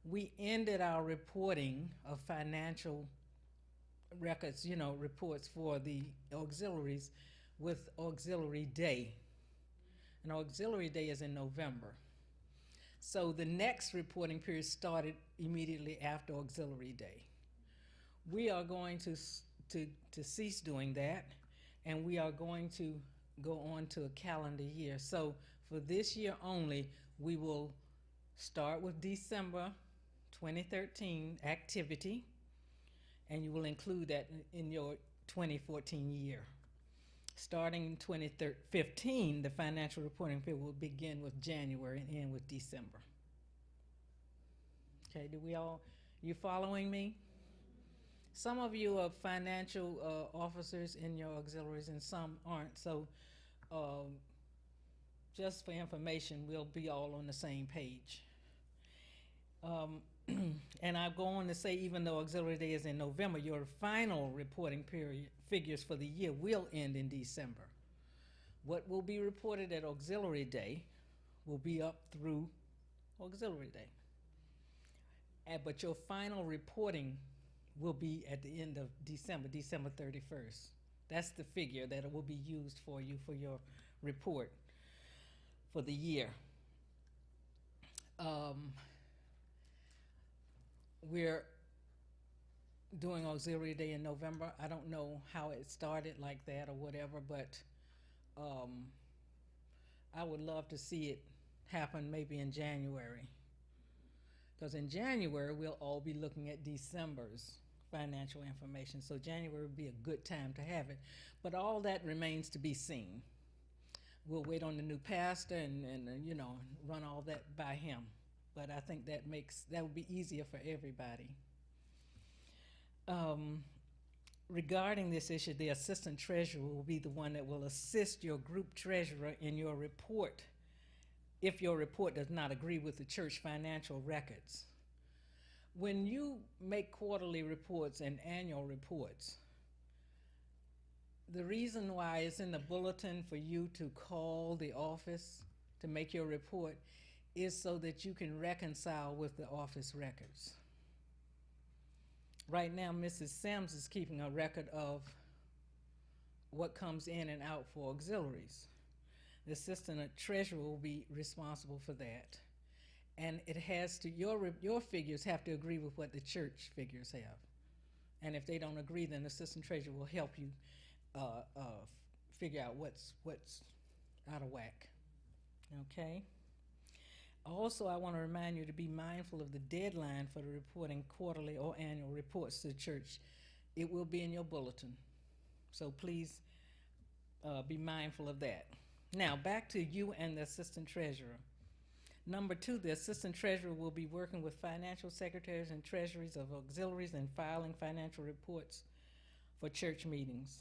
we ended our reporting of financial records, reports for the auxiliaries with Auxiliary Day. And Auxiliary Day is in November. So the next reporting period started immediately after Auxiliary Day. We are going to cease doing that, and we are going to go on to a calendar year. So for this year only, we will start with December 2013 activity, and you will include that in your 2014 year. Starting in 2015, the financial reporting period will begin with January and end with December. Okay, you following me? Some of you are financial officers in your auxiliaries and some aren't. So just for information, we'll be all on the same page. And I go on to say, even though Auxiliary Day is in November, your final reporting period figures for the year will end in December. What will be reported at Auxiliary Day will be up through Auxiliary Day. But your final reporting will be at the end of December, December 31st. That's the figure that will be used for you for your report for the year. We're doing Auxiliary Day in November. I don't know how it started like that or whatever, but I would love to see it happen maybe in January. Because in January, we'll all be looking at December's financial information. So January would be a good time to have it. But all that remains to be seen. We'll wait on the new pastor and run all that by him. But I think that would be easier for everybody. Regarding this issue, the assistant treasurer will be the one that will assist your group treasurer in your report if your report does not agree with the church financial records. When you make quarterly reports and annual reports, the reason why it's in the bulletin for you to call the office to make your report is so that you can reconcile with the office records. Right now, Mrs. Sims is keeping a record of what comes in and out for auxiliaries. The assistant treasurer will be responsible for that. and it has to, your figures have to agree with what the church figures have. And if they don't agree, then the assistant treasurer will help you figure out what's out of whack. Okay? Also, I want to remind you to be mindful of the deadline for the reporting quarterly or annual reports to the church. It will be in your bulletin. So please be mindful of that. Now, back to you and the assistant treasurer. Number 2, the assistant treasurer will be working with financial secretaries and treasuries of auxiliaries and filing financial reports for church meetings.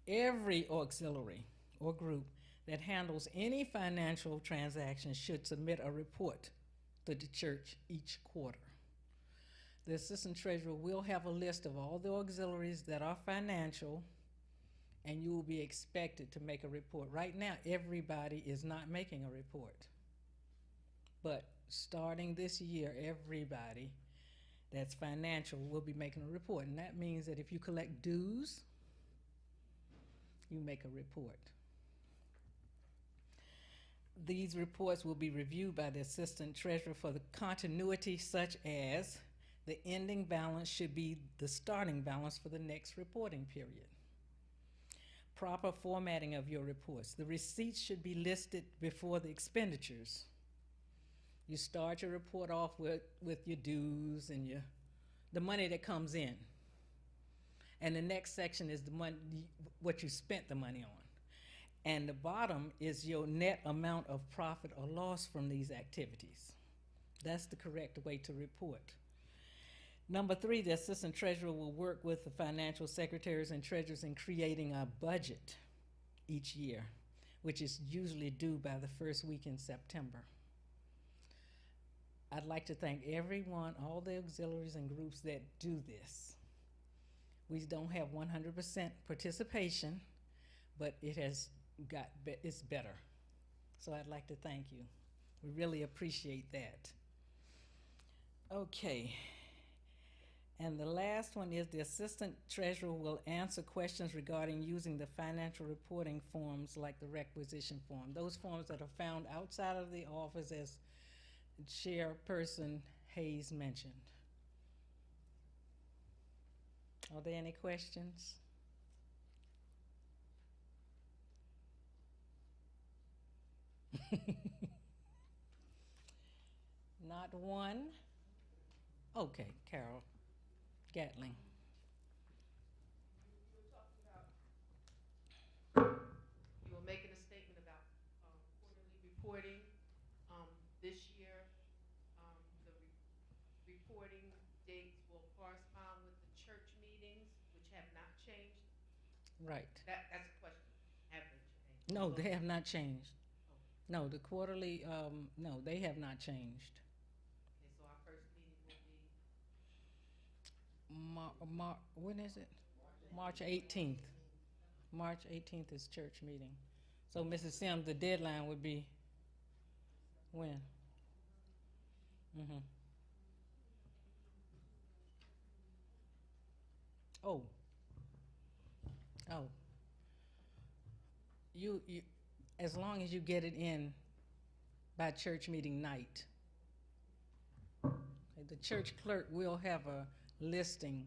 Every auxiliary or group that handles any financial transaction should submit a report to the church each quarter. The assistant treasurer will have a list of all the auxiliaries that are financial, and you will be expected to make a report. Right now, everybody is not making a report. But starting this year, everybody that's financial will be making a report. And that means that if you collect dues, you make a report. These reports will be reviewed by the assistant treasurer for the continuity, such as the ending balance should be the starting balance for the next reporting period. Proper formatting of your reports. The receipts should be listed before the expenditures. You start your report off with your dues and the money that comes in. And the next section is the money, what you spent the money on. And the bottom is your net amount of profit or loss from these activities. That's the correct way to report. Number 3, the assistant treasurer will work with the financial secretaries and treasurers in creating a budget each year, which is usually due by the first week in September. I'd like to thank everyone, all the auxiliaries and groups that do this. We don't have 100% participation, but it's better. So I'd like to thank you. We really appreciate that. Okay. And the last one is the assistant treasurer will answer questions regarding using the financial reporting forms like the requisition form. Those forms that are found outside of the office, as Chairperson Hayes mentioned. Are there any questions? Not one? Okay, Carol Gatling. You were talking about, you were making a statement about quarterly reporting. This year, the reporting dates will correspond with the church meetings, which have not changed. Right. That's a question. Have they changed? No, they have not changed. Okay. No, the quarterly, no, they have not changed. Okay, so our first meeting will be When is it? March 18th. March 18th is church meeting. So, Mrs. Sims, the deadline would be when? Mm-hmm. Oh. Oh. You, as long as you get it in by church meeting night. The church clerk will have a listing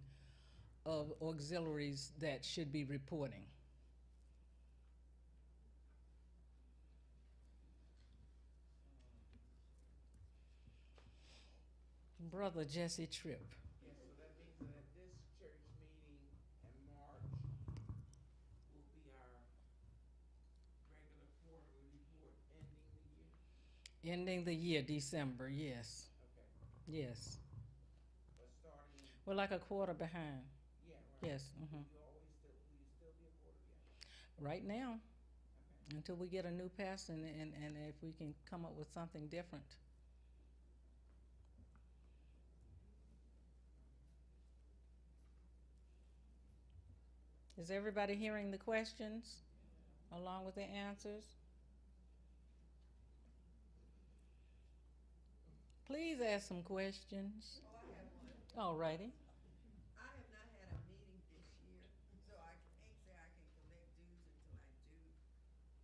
of auxiliaries that should be reporting. Brother Jesse Tripp. Yes, so that means that at this church meeting in March will be our regular quarterly report ending the year? Ending the year, December, yes. Okay. Yes. But starting, We're like a quarter behind. yeah, right. Yes. Mm-hmm. Will you still be a quarter behind? Right now, Okay. until we get a new pastor and if we can come up with something different. Is everybody hearing the questions along with the answers? Please ask some questions. Oh, I have one. All righty. I have not had a meeting this year, so I can't say I can collect dues until I do.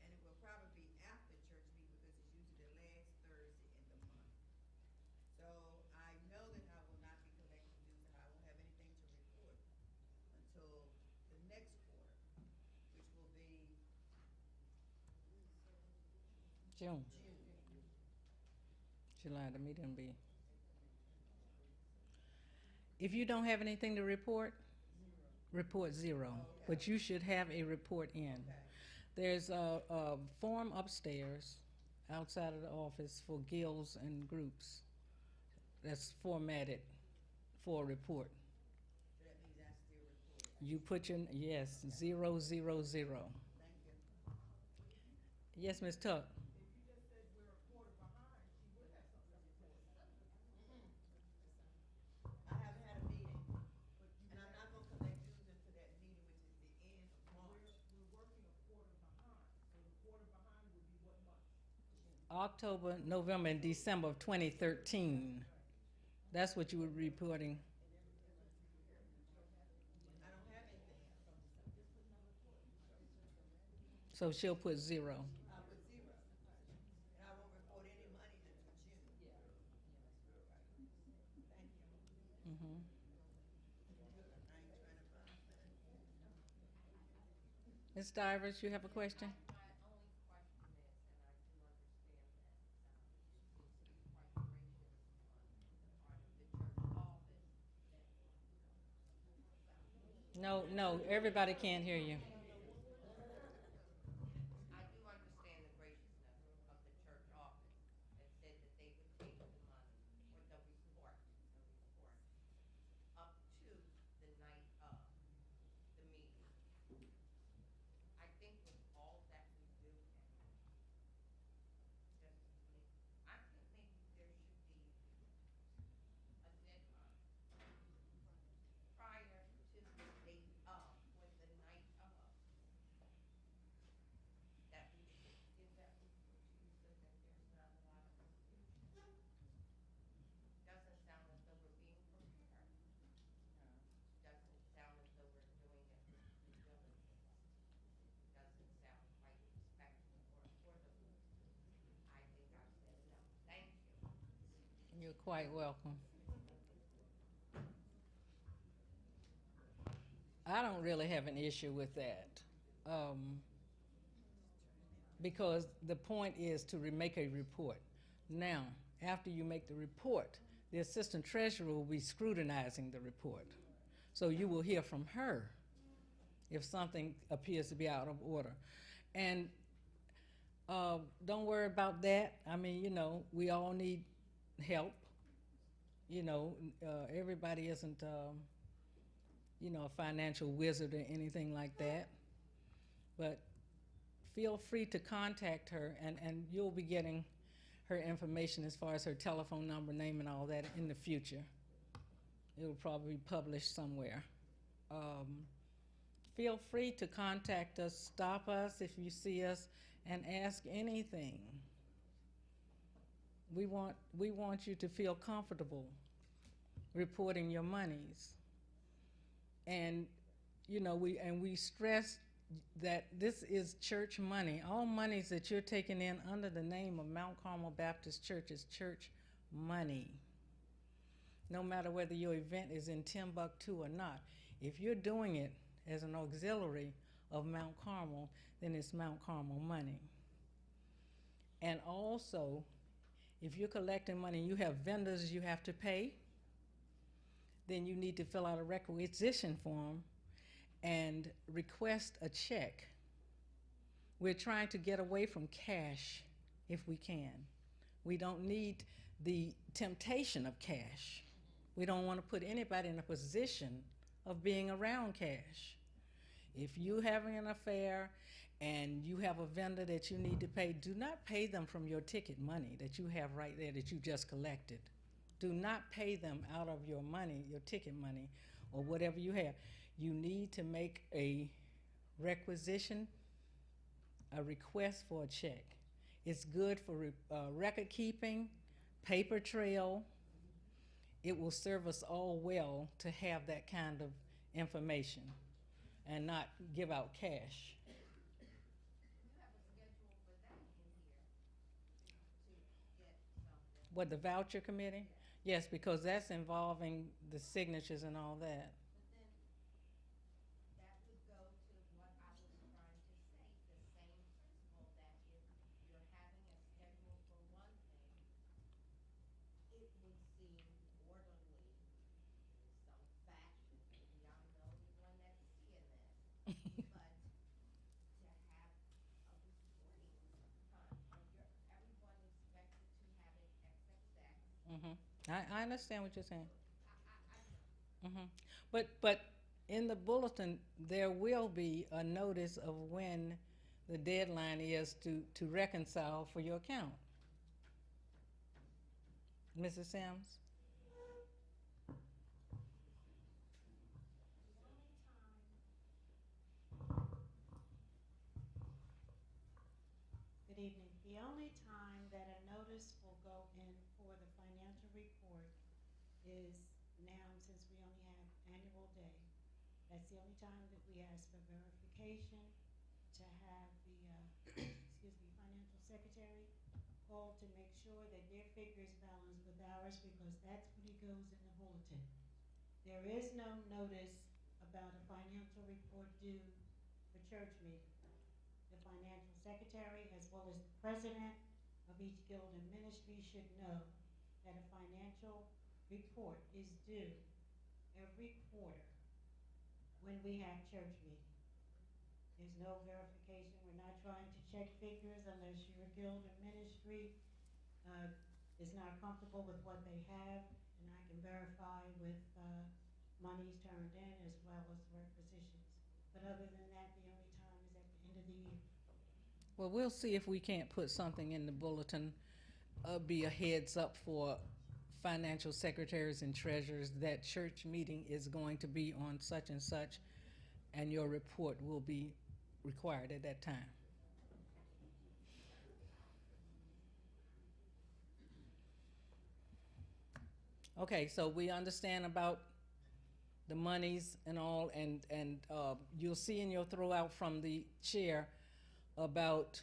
And it will probably be after church meeting because it's usually the last Thursday in the month. June. July, the meeting will be. If you don't have anything to report, report zero. But you should have a report in. There's a form upstairs outside of the office for guilds and groups that's formatted for a report. So that means I still report it. You put your, yes, 000. Thank you. Yes, Ms. Tuck. If you just said we're a quarter behind, she would have something to report. I haven't had a meeting, But you and I'm have- not gonna collect dues until that meeting, which is the end of March. We're working a quarter behind, so the quarter behind would be what month? October, November, and December of 2013. That's what you were reporting. I don't have anything else. So she'll put 0. I'll put 0. And I won't report any money until June. Thank you. Mhm. I ain't trying to find nothing. Ms. Stivers, you have a question? My only question is, and I do understand that you seem to be quite gracious on the part of the church office. No, no, everybody can't hear you. I do understand the graciousness of the church office that said that they would take the money or the report up to the night of the meeting. I think with all that we do, and just me, I think maybe there should be a deadline prior to the date of, when the night of, that we should give that report to you so that there's not a lot of confusion. Doesn't sound as though we're being prepared. Doesn't sound as though we're doing it with due diligence. Doesn't sound quite respectful or orderly. I think I've said enough. Thank you. You're quite welcome. I don't really have an issue with that. Because the point is to make a report. Now, after you make the report, the assistant treasurer will be scrutinizing the report. So you will hear from her if something appears to be out of order. And don't worry about that. I mean, you know, we all need help. You know, everybody isn't, you know, a financial wizard or anything like that. But feel free to contact her, and you'll be getting her information as far as her telephone number, name, and all that in the future. It will probably be published somewhere. Feel free to contact us, stop us if you see us, and ask anything. We want you to feel comfortable reporting your monies. And, you know, we stress that this is church money. All monies that you're taking in under the name of Mount Carmel Baptist Church is church money. No matter whether your event is in Timbuktu or not. If you're doing it as an auxiliary of Mount Carmel, then it's Mount Carmel money. And also, if you're collecting money and you have vendors you have to pay, then you need to fill out a requisition form and request a check. We're trying to get away from cash if we can. We don't need the temptation of cash. We don't want to put anybody in a position of being around cash. If you're having an affair and you have a vendor that you need to pay, do not pay them from your ticket money that you have right there that you just collected. Do not pay them out of your money, your ticket money, or whatever you have. You need to make a requisition, a request for a check. It's good for record keeping, paper trail. It will serve us all well to have that kind of information and not give out cash. You have a schedule for that in here to get something. What, the voucher committee? Yes, because that's involving the signatures and all that. But then that would go to what I was trying to say, the same principle that if you're having a I understand what you're saying. But in the bulletin, there will be a notice of when the deadline is to reconcile for your account. Mrs. Sims? Good evening. The only time that a notice will go in for the financial report is now, since we only have annual day. That's the only time that we ask for verification, to have the, excuse me, financial secretary call to make sure that their figures balance with ours, because that's when it goes in the bulletin. There is no notice about a financial report due for church meeting. The financial secretary, as well as the president of each guild and ministry, should know that a financial report is due every quarter when we have church meeting. There's no verification. We're not trying to check figures unless your guild or ministry is not comfortable with what they have, and I can verify with monies turned in as well as requisitions. But other than that, the only time is at the end of the year. Well, we'll see if we can't put something in the bulletin, be a heads up for financial secretaries and treasurers that church meeting is going to be on such and such, and your report will be required at that time. Okay, so we understand about the monies and all, and you'll see in your throwout from the chair about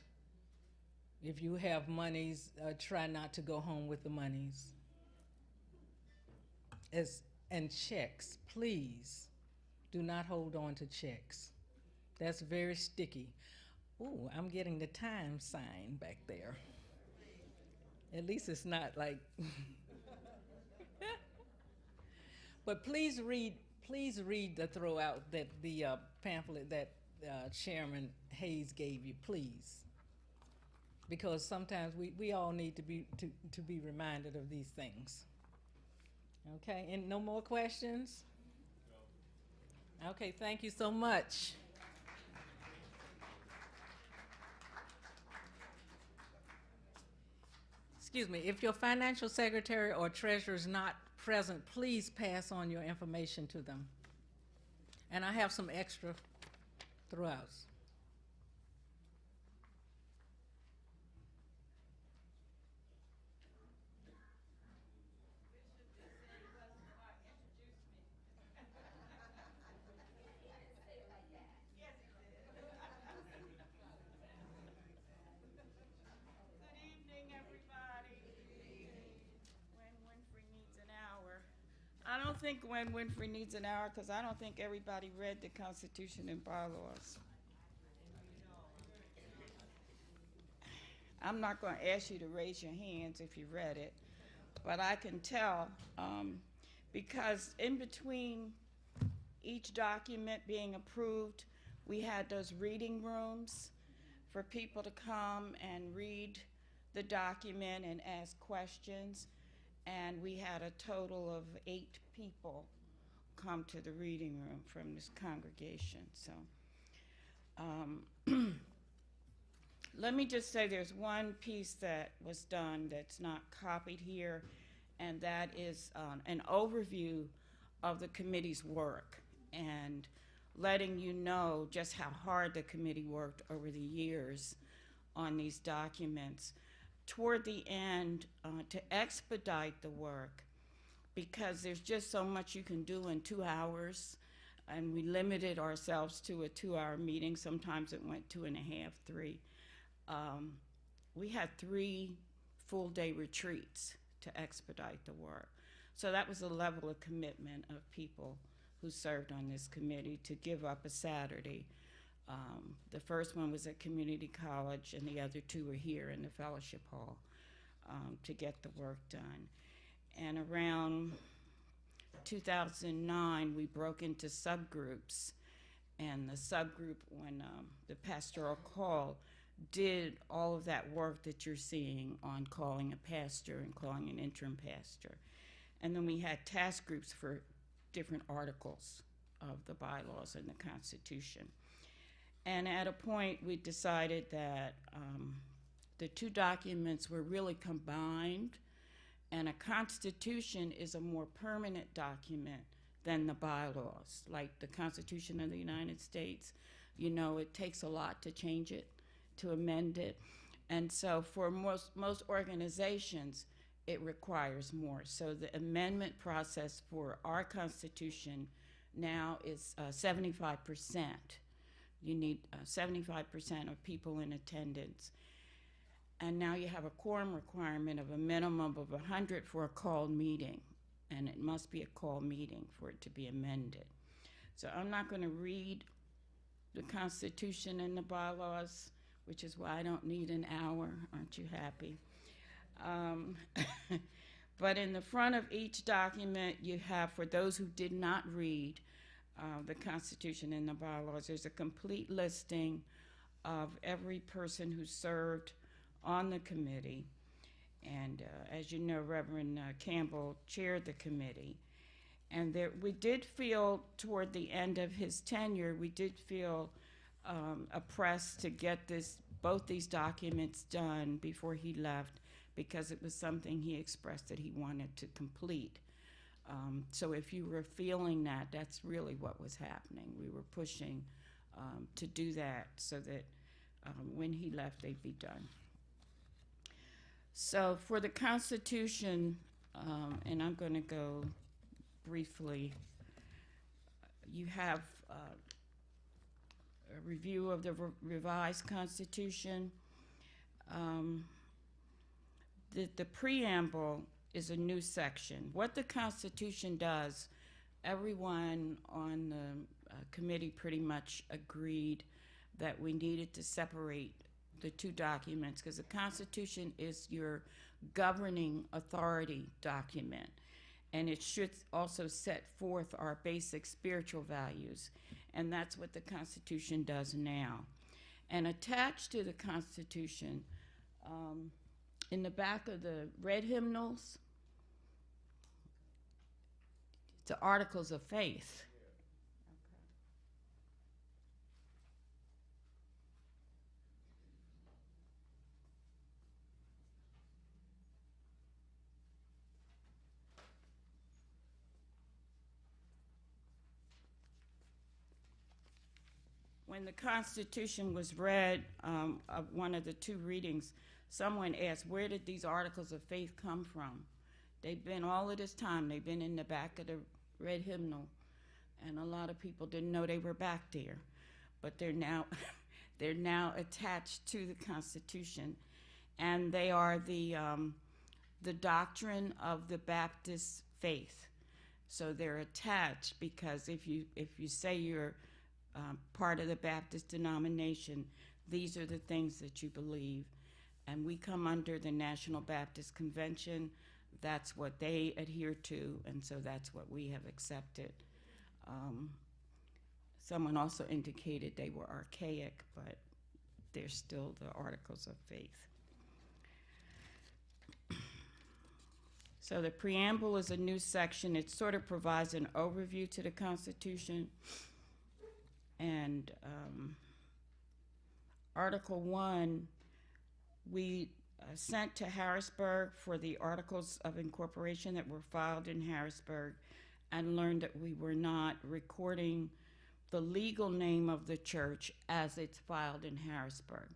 if you have monies, try not to go home with the monies. And checks, please do not hold on to checks. That's very sticky. Ooh, I'm getting the time sign back there. At least it's not like. But please read the throwout that the pamphlet that Chairman Hayes gave you, please, because sometimes we all need to be reminded of these things. Okay, and no more questions? Okay, thank you so much. Excuse me, if your financial secretary or treasurer is not present, please pass on your information to them. And I have some extra throughout. Good evening, everybody. When Winfrey needs an hour. I don't think when Winfrey needs an hour, because I don't think everybody read the Constitution and bylaws. I'm not going to ask you to raise your hands if you read it, but I can tell because in between each document being approved, we had those reading rooms for people to come and read the document and ask questions. And we had a total of 8 people come to the reading room from this congregation. So let me just say there's one piece that was done that's not copied here, and that is an overview of the committee's work and letting you know just how hard the committee worked over the years on these documents. Toward the end, to expedite the work, because there's just so much you can do in 2 hours, and we limited ourselves to a 2-hour meeting. Sometimes it went 2.5, 3. We had 3 full-day retreats to expedite the work. So that was a level of commitment of people who served on this committee to give up a Saturday. The first one was at community college, and the other 2 were here in the fellowship hall to get the work done. And around 2009, we broke into subgroups, and the subgroup, when the pastoral call, did all of that work that you're seeing on calling a pastor and calling an interim pastor. And then we had task groups for different articles of the bylaws and the Constitution. And at a point, we decided that the two documents were really combined, and a Constitution is a more permanent document than the bylaws. Like the Constitution of the United States, you know, it takes a lot to change it, to amend it. And so for most organizations, it requires more. So the amendment process for our Constitution now is 75%. You need 75% of people in attendance. And now you have a quorum requirement of a minimum of 100 for a called meeting. And it must be a called meeting for it to be amended. So I'm not going to read the Constitution and the bylaws, which is why I don't need an hour. Aren't you happy? But in the front of each document, you have, for those who did not read the Constitution and the bylaws, there's a complete listing of every person who served on the committee. And as you know, Reverend Campbell chaired the committee. And there, we did feel toward the end of his tenure, we did feel oppressed to get both these documents done before he left, because it was something he expressed that he wanted to complete. So if you were feeling that, that's really what was happening. We were pushing to do that so that when he left, they'd be done. So for the Constitution, and I'm going to go briefly, you have a review of the revised Constitution. The preamble is a new section. What the Constitution does, everyone on the committee pretty much agreed that we needed to separate the two documents, because the Constitution is your governing authority document, and it should also set forth our basic spiritual values, and that's what the Constitution does now. And attached to the Constitution, in the back of the red hymnals, the Articles of Faith. When the Constitution was read, of one of the two readings, someone asked, where did these Articles of Faith come from? They've been, all of this time, they've been in the back of the red hymnal, and a lot of people didn't know they were back there. But they're now, they're now attached to the Constitution, and they are the doctrine of the Baptist faith. So they're attached because if you say you're part of the Baptist denomination, these are the things that you believe. And we come under the National Baptist Convention. That's what they adhere to, and so that's what we have accepted. Someone also indicated they were archaic, but they're still the Articles of Faith. So the preamble is a new section. It sort of provides an overview to the Constitution. And Article 1, we sent to Harrisburg for the Articles of Incorporation that were filed in Harrisburg, and learned that we were not recording the legal name of the church as it's filed in Harrisburg.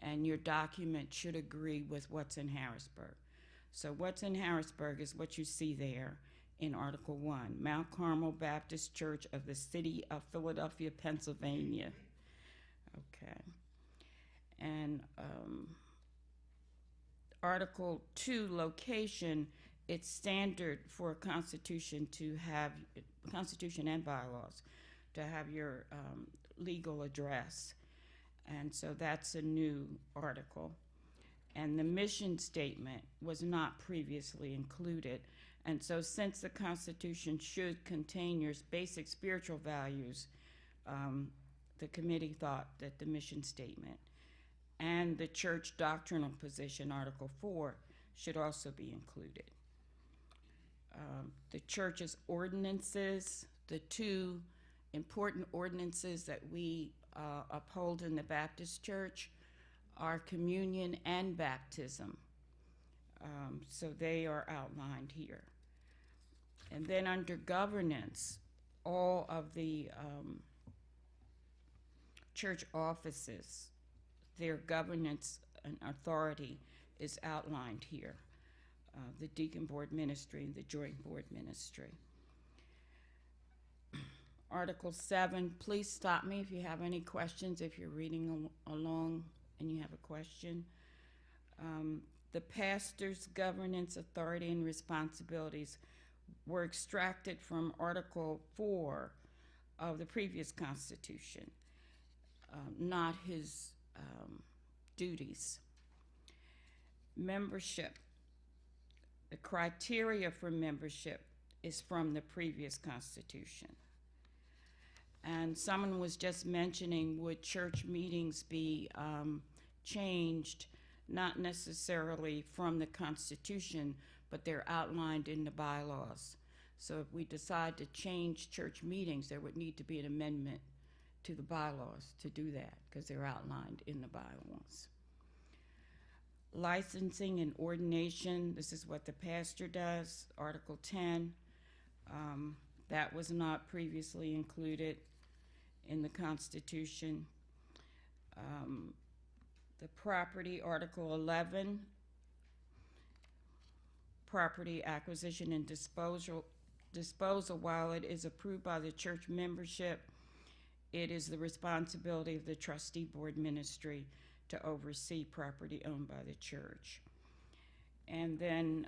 And your document should agree with what's in Harrisburg. So what's in Harrisburg is what you see there in Article 1, Mount Carmel Baptist Church of the City of Philadelphia, Pennsylvania. Okay. And Article 2, location, it's standard for a constitution to have, constitution and bylaws, to have your legal address. And so that's a new article. And the mission statement was not previously included. And so since the Constitution should contain your basic spiritual values, the committee thought that the mission statement and the church doctrinal position, Article 4, should also be included. The church's ordinances, the two important ordinances that we uphold in the Baptist Church are communion and baptism. So they are outlined here. And then under governance, all of the church offices, their governance and authority is outlined here. The deacon board ministry and the joint board ministry. Article 7, please stop me if you have any questions, if you're reading along and you have a question. The pastor's governance authority and responsibilities were extracted from Article 4 of the previous Constitution, not his duties. Membership. The criteria for membership is from the previous Constitution. And someone was just mentioning, would church meetings be changed, not necessarily from the Constitution, but they're outlined in the bylaws. So if we decide to change church meetings, there would need to be an amendment to the bylaws to do that, because they're outlined in the bylaws. Licensing and ordination, this is what the pastor does, Article 10. That was not previously included in the Constitution. The property, Article 11, property acquisition and disposal, while it is approved by the church membership, it is the responsibility of the trustee board ministry to oversee property owned by the church. And then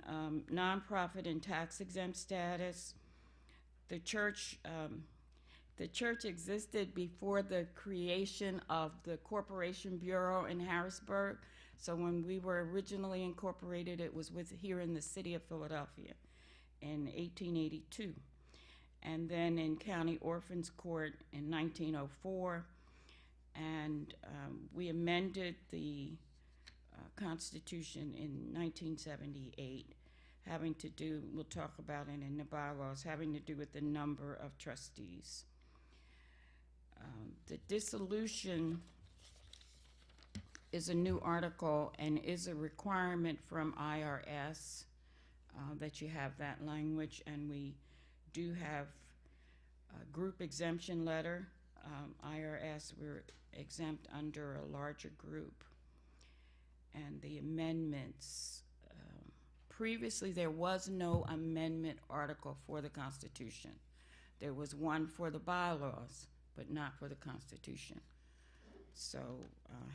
nonprofit and tax exempt status. The church existed before the creation of the Corporation Bureau in Harrisburg. So when we were originally incorporated, it was here in the city of Philadelphia in 1882. And then in County Orphans Court in 1904. And we amended the Constitution in 1978, having to do, we'll talk about it in the bylaws, having to do with the number of trustees. The dissolution is a new article and is a requirement from IRS that you have that language, and we do have a group exemption letter. IRS, we're exempt under a larger group. And the amendments, previously there was no amendment article for the Constitution. There was one for the bylaws, but not for the Constitution. So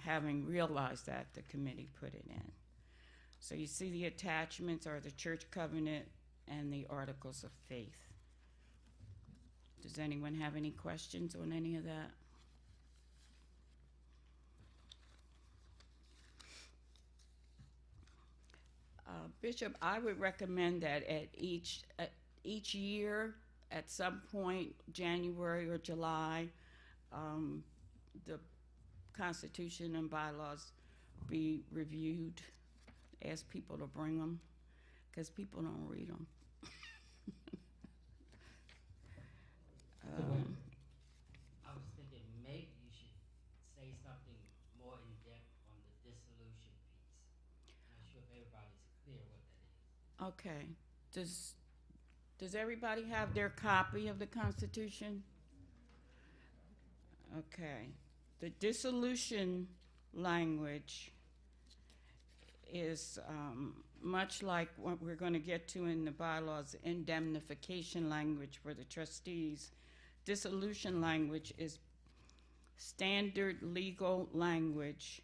having realized that, the committee put it in. So you see the attachments are the church covenant and the articles of faith. Does anyone have any questions on any of that? Bishop, I would recommend that at each year, at some point, January or July, the Constitution and bylaws be reviewed. Ask people to bring them, because people don't read them. I was thinking maybe you should say something more in depth on the dissolution piece. I'm not sure if everybody's clear what that is. Okay. Does everybody have their copy of the Constitution? Okay. The dissolution language is much like what we're going to get to in the bylaws, indemnification language for the trustees. Dissolution language is standard legal language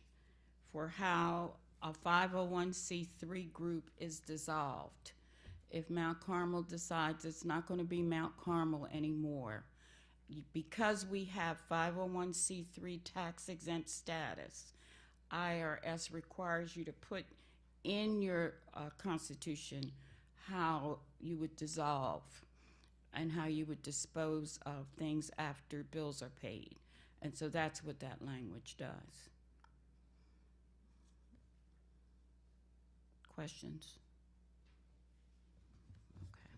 for how a 501c3 group is dissolved. If Mount Carmel decides it's not going to be Mount Carmel anymore, because we have 501c3 tax exempt status, IRS requires you to put in your Constitution how you would dissolve and how you would dispose of things after bills are paid. And so that's what that language does. questions? Okay.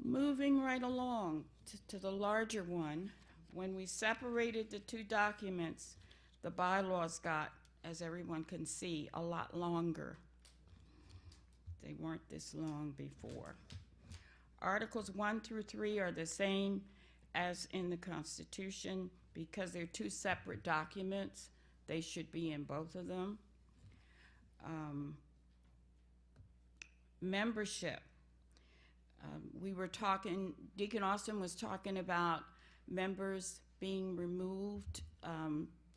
Moving right along to the larger one, when we separated the two documents, the bylaws got, as everyone can see, a lot longer. They weren't this long before. Articles 1 through 3 are the same as in the Constitution. Because they're two separate documents, they should be in both of them. Membership. We were talking, Deacon Austin was talking about members being removed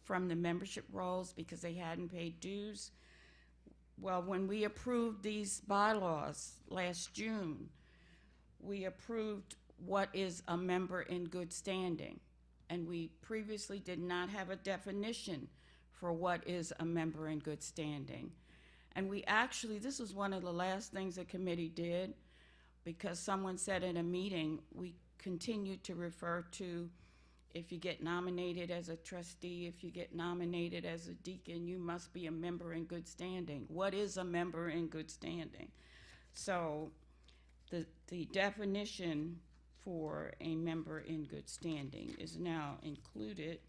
from the membership rolls because they hadn't paid dues. Well, when we approved these bylaws last June, we approved what is a member in good standing. And we previously did not have a definition for what is a member in good standing. And we actually, this was one of the last things the committee did, because someone said in a meeting, we continued to refer to, if you get nominated as a trustee, if you get nominated as a deacon, you must be a member in good standing. What is a member in good standing? So the definition for a member in good standing is now included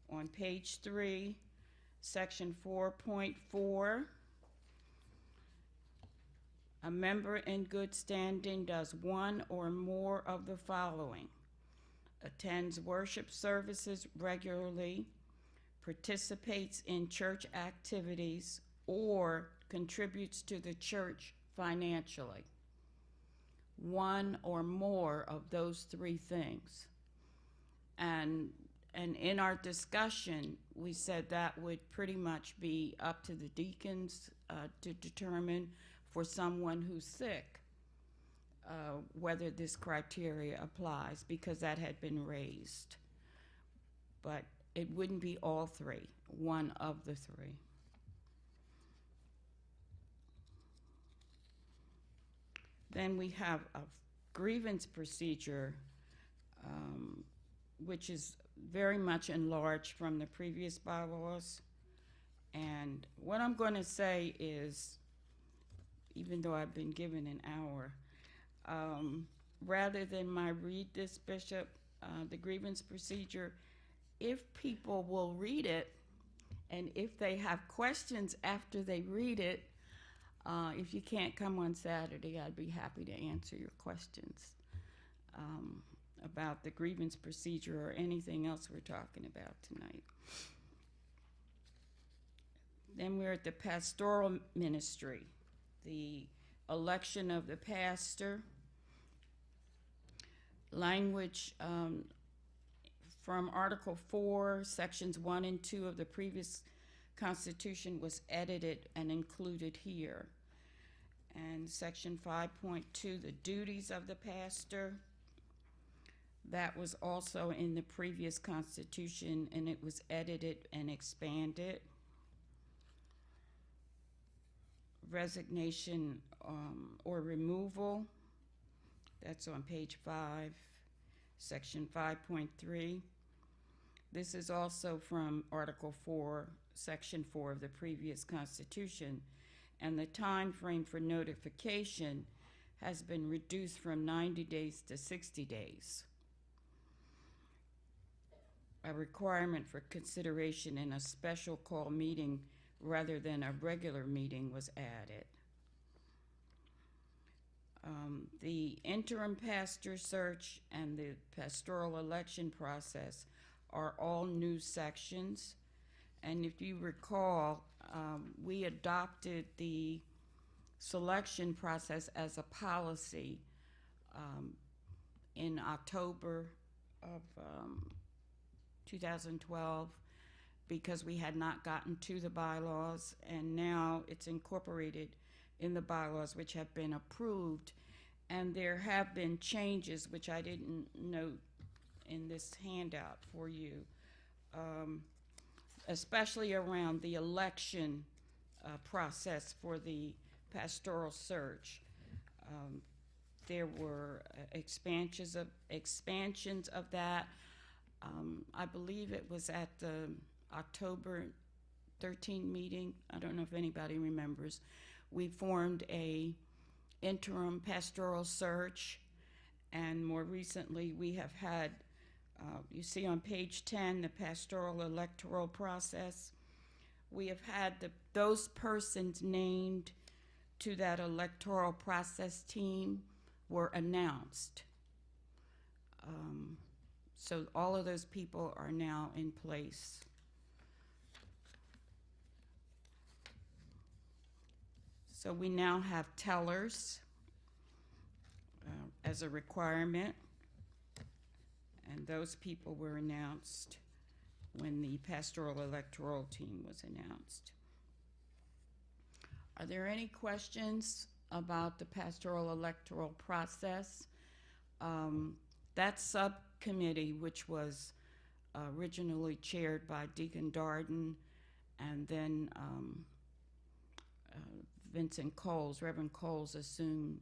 on page 3, section 4.4. A member in good standing does one or more of the following: attends worship services regularly, participates in church activities, or contributes to the church financially. One or more of those three things. And in our discussion, we said that would pretty much be up to the deacons to determine for someone who's sick whether this criteria applies, because that had been raised. But it wouldn't be all three, one of the three. Then we have a grievance procedure, which is very much enlarged from the previous bylaws. And what I'm going to say is, even though I've been given an hour, rather than my read this, Bishop, the grievance procedure, if people will read it, and if they have questions after they read it, if you can't come on Saturday, I'd be happy to answer your questions about the grievance procedure or anything else we're talking about tonight. Then we're at the pastoral ministry, the election of the pastor. Language from Article 4, Sections 1 and 2 of the previous Constitution was edited and included here. And Section 5.2, the duties of the pastor, that was also in the previous Constitution, and it was edited and expanded. Resignation or removal, that's on page 5, Section 5.3. This is also from Article 4, Section 4 of the previous Constitution, and the time frame for notification has been reduced from 90 days to 60 days. A requirement for consideration in a special call meeting rather than a regular meeting was added. The interim pastor search and the pastoral election process are all new sections. And if you recall, we adopted the selection process as a policy in October of 2012, because we had not gotten to the bylaws, and now it's incorporated in the bylaws, which have been approved. And there have been changes, which I didn't note in this handout for you, especially around the election process for the pastoral search. There were expansions of that. I believe it was at the October 13 meeting, I don't know if anybody remembers, we formed a interim pastoral search, and more recently we have had, you see on page 10, the pastoral electoral process. We have had those persons named to that electoral process team were announced. So all of those people are now in place. So we now have tellers as a requirement, and those people were announced when the pastoral electoral team was announced. Are there any questions about the pastoral electoral process? That subcommittee, which was originally chaired by Deacon Darden and then Vincent Coles, Reverend Coles assumed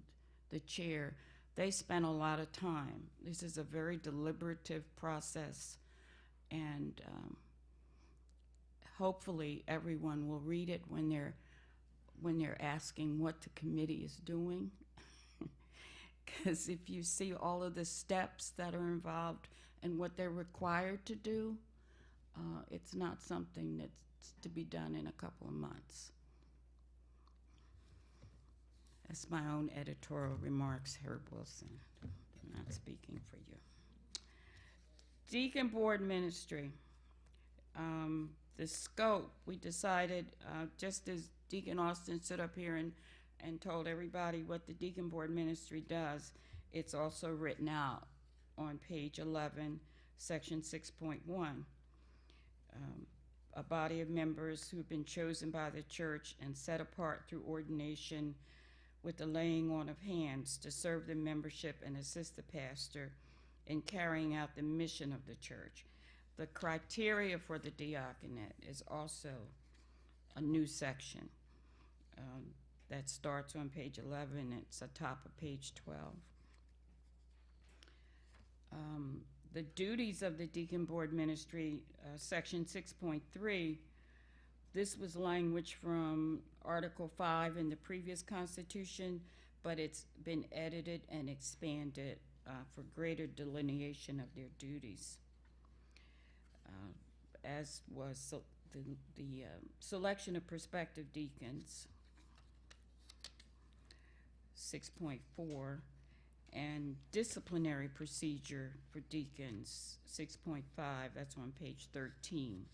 the chair. They spent a lot of time. This is a very deliberative process, and hopefully everyone will read it when they're asking what the committee is doing. Because if you see all of the steps that are involved and what they're required to do, it's not something that's to be done in a couple of months. That's my own editorial remarks, Herb Wilson. I'm not speaking for you. Deacon Board Ministry. The scope, we decided, just as Deacon Austin stood up here and told everybody what the Deacon Board Ministry does, it's also written out on page 11, section 6.1. A body of members who have been chosen by the church and set apart through ordination with the laying on of hands to serve the membership and assist the pastor in carrying out the mission of the church. The criteria for the diaconate is also a new section that starts on page 11. It's atop of page 12. The duties of the Deacon Board Ministry, section 6.3, this was language from Article 5 in the previous Constitution, but it's been edited and expanded for greater delineation of their duties. As was the selection of prospective deacons, 6.4, and disciplinary procedure for deacons, 6.5, that's on page 13.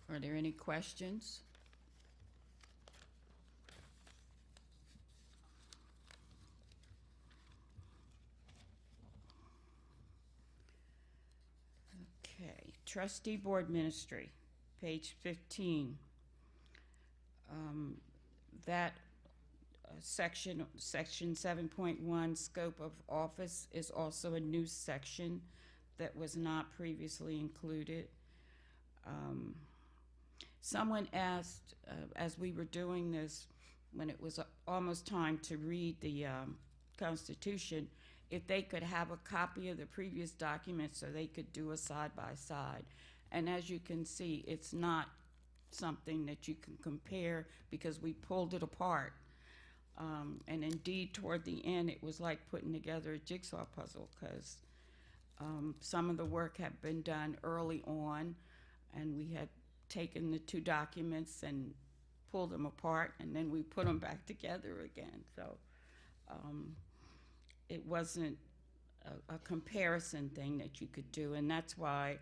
Are there any questions? Okay, Trustee Board Ministry, page 15. That section 7.1, scope of office, is also a new section that was not previously included. Someone asked, as we were doing this, when it was almost time to read the Constitution, if they could have a copy of the previous document so they could do a side-by-side. And as you can see, it's not something that you can compare because we pulled it apart. And indeed, toward the end, it was like putting together a jigsaw puzzle because some of the work had been done early on, and we had taken the two documents and pulled them apart, and then we put them back together again. So it wasn't a comparison thing that you could do, and that's why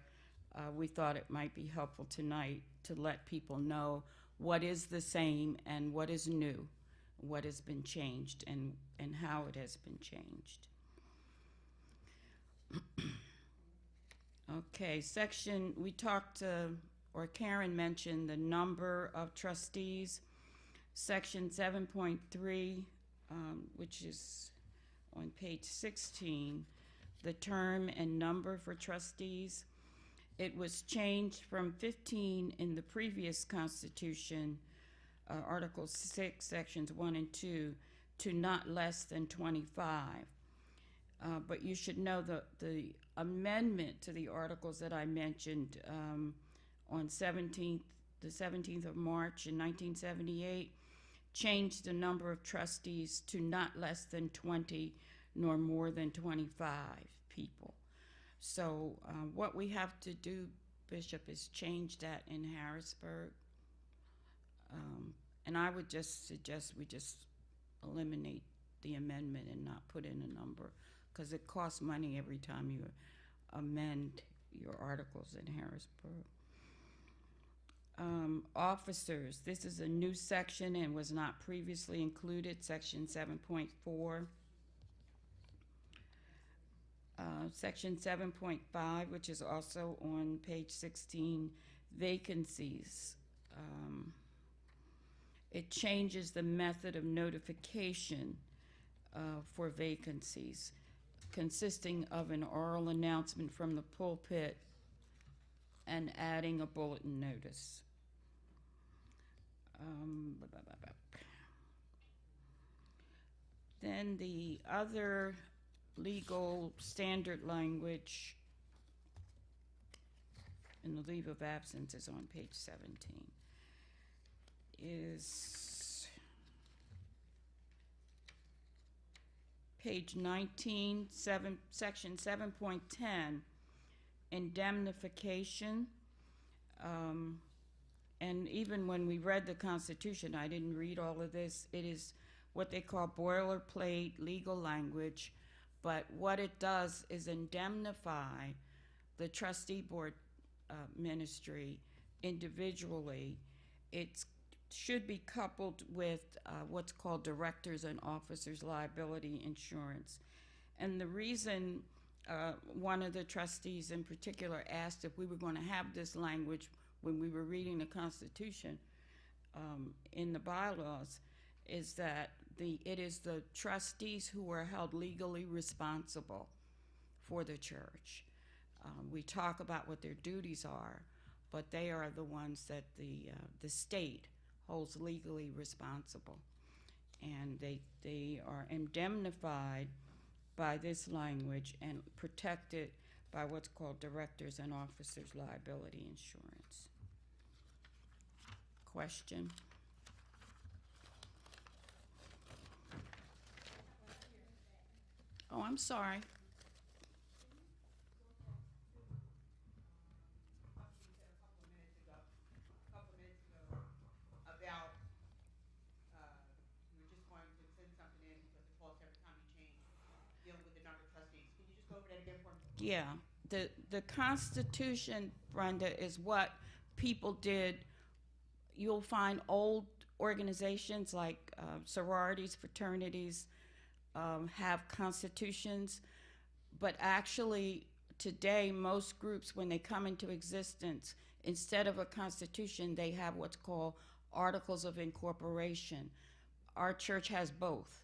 we thought it might be helpful tonight to let people know what is the same and what is new, what has been changed, and how it has been changed. Okay, we talked, or Karen mentioned the number of trustees. Section 7.3, which is on page 16, the term and number for trustees. It was changed from 15 in the previous Constitution, Article 6, Sections 1 and 2, to not less than 25. But you should know the amendment to the articles that I mentioned on the 17th of March in 1978 changed the number of trustees to not less than 20 nor more than 25 people. So what we have to do, Bishop, is change that in Harrisburg. And I would just suggest we just eliminate the amendment and not put in a number, because it costs money every time you amend your articles in Harrisburg. Officers, this is a new section and was not previously included, section 7.4. Section 7.5, which is also on page 16, vacancies. It changes the method of notification for vacancies, consisting of an oral announcement from the pulpit and adding a bulletin notice. Then the other legal standard language in the leave of absence is on page 17. Is page 19, section 7.10, indemnification. And even when we read the Constitution, I didn't read all of this. It is what they call boilerplate legal language, but what it does is indemnify the trustee board ministry individually. It should be coupled with what's called directors and officers liability insurance. And the reason one of the trustees in particular asked if we were going to have this language when we were reading the Constitution in the bylaws is that it is the trustees who are held legally responsible for the church. We talk about what their duties are, but they are the ones that the state holds legally responsible. And they are indemnified by this language and protected by what's called directors and officers liability insurance. Question? Oh, I'm sorry. About you were just going to send something in because it costs every time you change, dealing with the number of trustees. Can you just go over that again for me? Yeah, the Constitution, Brenda, is what people did. You'll find old organizations like sororities, fraternities have constitutions, but actually today most groups, when they come into existence, instead of a constitution, they have what's called articles of incorporation. Our church has both,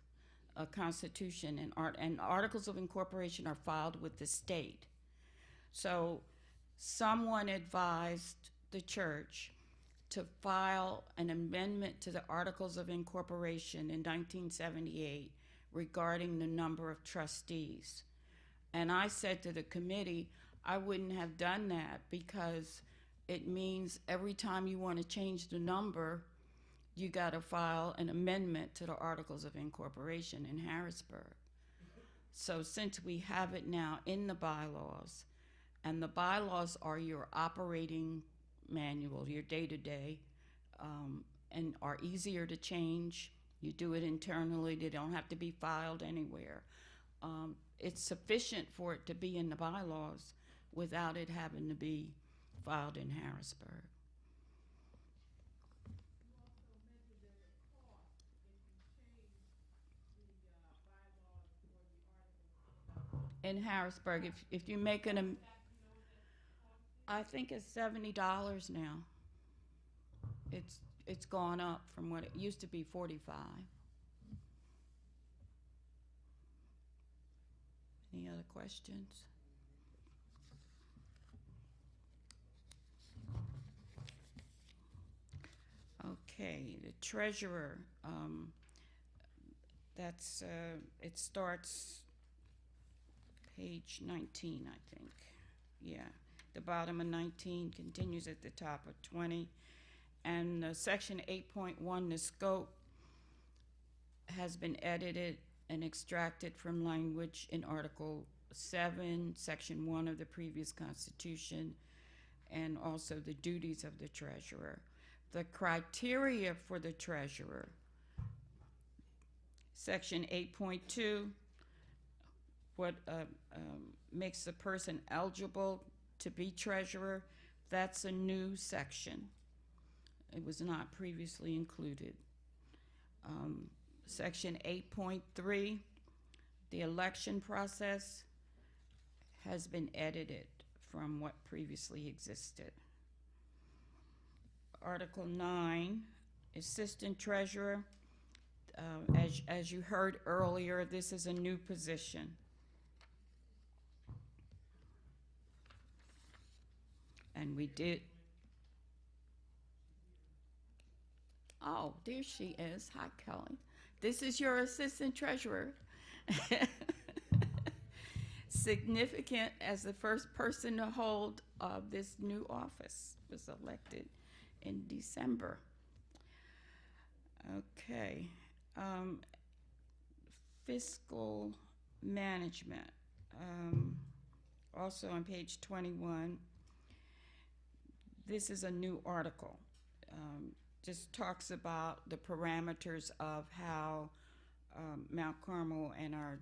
a constitution and articles of incorporation are filed with the state. So someone advised the church to file an amendment to the articles of incorporation in 1978 regarding the number of trustees. And I said to the committee, I wouldn't have done that because it means every time you want to change the number, you got to file an amendment to the Articles of Incorporation in Harrisburg. So since we have it now in the bylaws, and the bylaws are your operating manual, your day-to-day, and are easier to change. You do it internally. They don't have to be filed anywhere. It's sufficient for it to be in the bylaws without it having to be filed in Harrisburg. In Harrisburg, if you make an, I think it's $70 now. It's gone up from what it used to be, $45. Any other questions? Okay, the treasurer. It starts page 19, I think. Yeah, the bottom of 19 continues at the top of 20. And section 8.1, the scope has been edited and extracted from language in Article 7, Section 1 of the previous Constitution, and also the duties of the treasurer. The criteria for the treasurer, Section 8.2, what makes a person eligible to be treasurer, that's a new section. It was not previously included. Section 8.3, the election process has been edited from what previously existed. Article 9, Assistant Treasurer. As you heard earlier, this is a new position. And we did. Oh, there she is. Hi, Kelly. This is your Assistant Treasurer. Significant as the first person to hold this new office, was elected in December. Okay. Fiscal management. Also on page 21, this is a new article. Just talks about the parameters of how Mount Carmel and our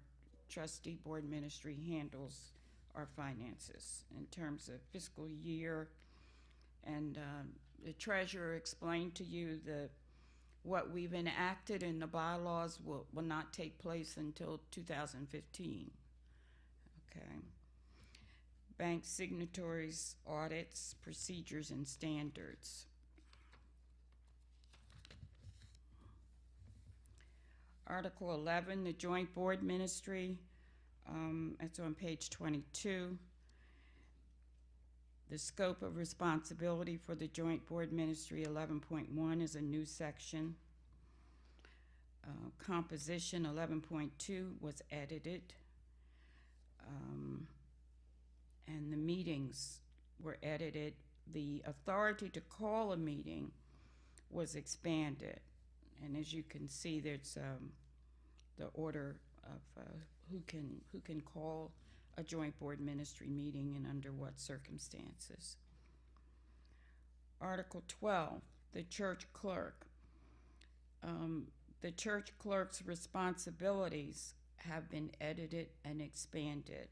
trustee board ministry handles our finances in terms of fiscal year. And the treasurer explained to you that what we've enacted in the bylaws will not take place until 2015. Okay. Bank signatories, audits, procedures, and standards. Article 11, the joint board ministry, that's on page 22. The scope of responsibility for the joint board ministry, 11.1, is a new section. Composition, 11.2, was edited. And the meetings were edited. The authority to call a meeting was expanded. And as you can see, there's the order of who can call a joint board ministry meeting and under what circumstances. Article 12, the church clerk. The church clerk's responsibilities have been edited and expanded.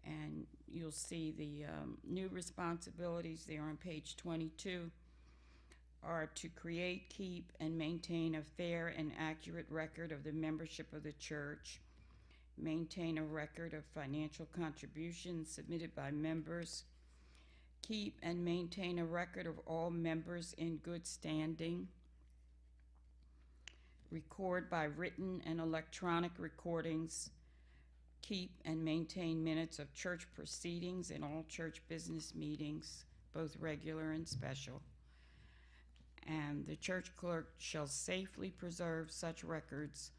And you'll see the new responsibilities there on page 22 are to create, keep, and maintain a fair and accurate record of the membership of the church, maintain a record of financial contributions submitted by members, keep and maintain a record of all members in good standing, record by written and electronic recordings, keep and maintain minutes of church proceedings and all church business meetings, both regular and special. And the church clerk shall safely preserve such records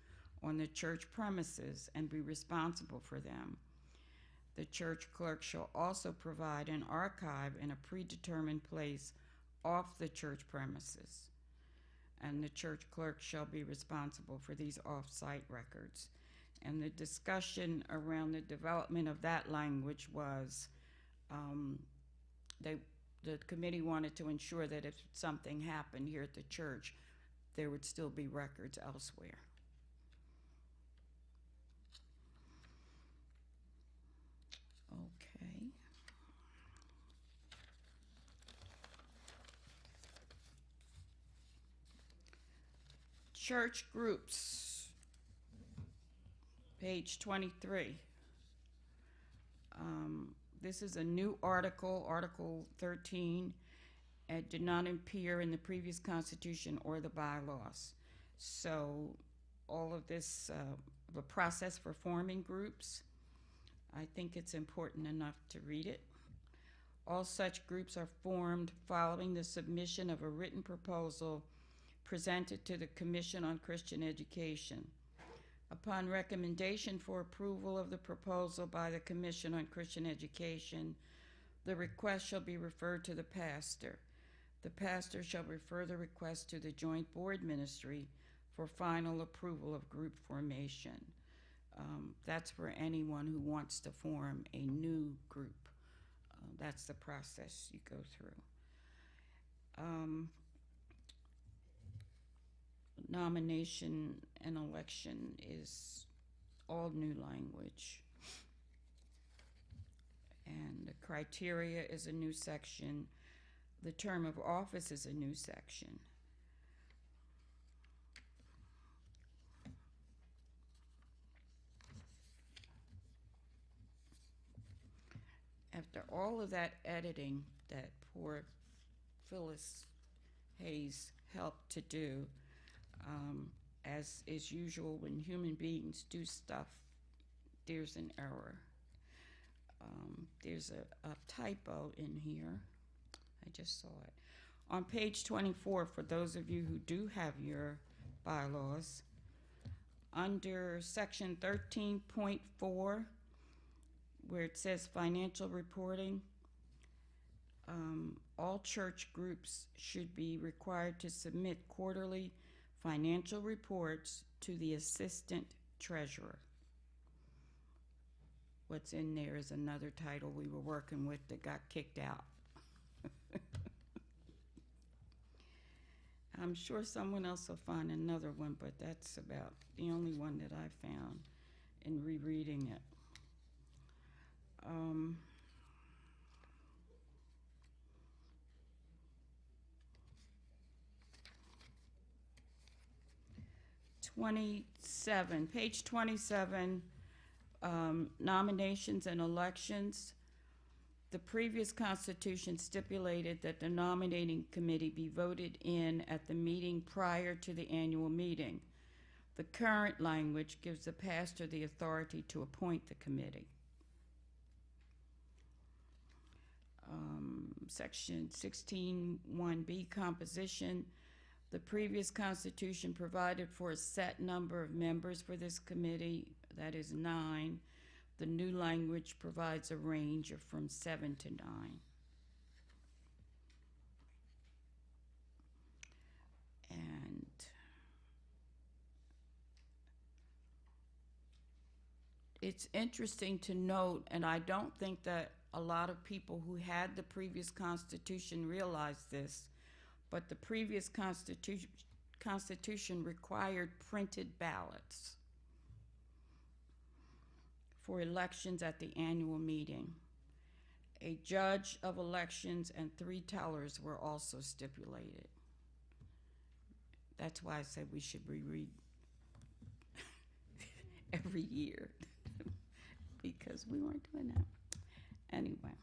on the church premises and be responsible for them. The church clerk shall also provide an archive in a predetermined place off the church premises. And the church clerk shall be responsible for these off-site records. And the discussion around the development of that language was the committee wanted to ensure that if something happened here at the church, there would still be records elsewhere. Okay. Church groups, page 23. This is a new article, Article 13. It did not appear in the previous Constitution or the bylaws. So all of this, the process for forming groups, I think it's important enough to read it. All such groups are formed following the submission of a written proposal presented to the Commission on Christian Education. Upon recommendation for approval of the proposal by the Commission on Christian Education, the request shall be referred to the pastor. The pastor shall refer the request to the joint board ministry for final approval of group formation. That's for anyone who wants to form a new group. That's the process you go through. Nomination and election is all new language. And the criteria is a new section. The term of office is a new section. After all of that editing that poor Phyllis Hayes helped to do, as is usual when human beings do stuff, there's an error. There's a typo in here. I just saw it. On page 24, for those of you who do have your bylaws, under section 13.4, where it says financial reporting, all church groups should be required to submit quarterly financial reports to the assistant treasurer. What's in there is another title we were working with that got kicked out. I'm sure someone else will find another one, but that's about the only one that I found in rereading it. 27, page 27, nominations and elections. The previous constitution stipulated that the nominating committee be voted in at the meeting prior to the annual meeting. The current language gives the pastor the authority to appoint the committee. Section 16.1b, composition. The previous constitution provided for a set number of members for this committee, that is 9. The new language provides a range of from 7 to 9. And it's interesting to note, and I don't think that a lot of people who had the previous constitution realized this, but the previous constitution required printed ballots for elections at the annual meeting. A judge of elections and 3 tellers were also stipulated. That's why I said we should reread every year because we weren't doing that. Anyway,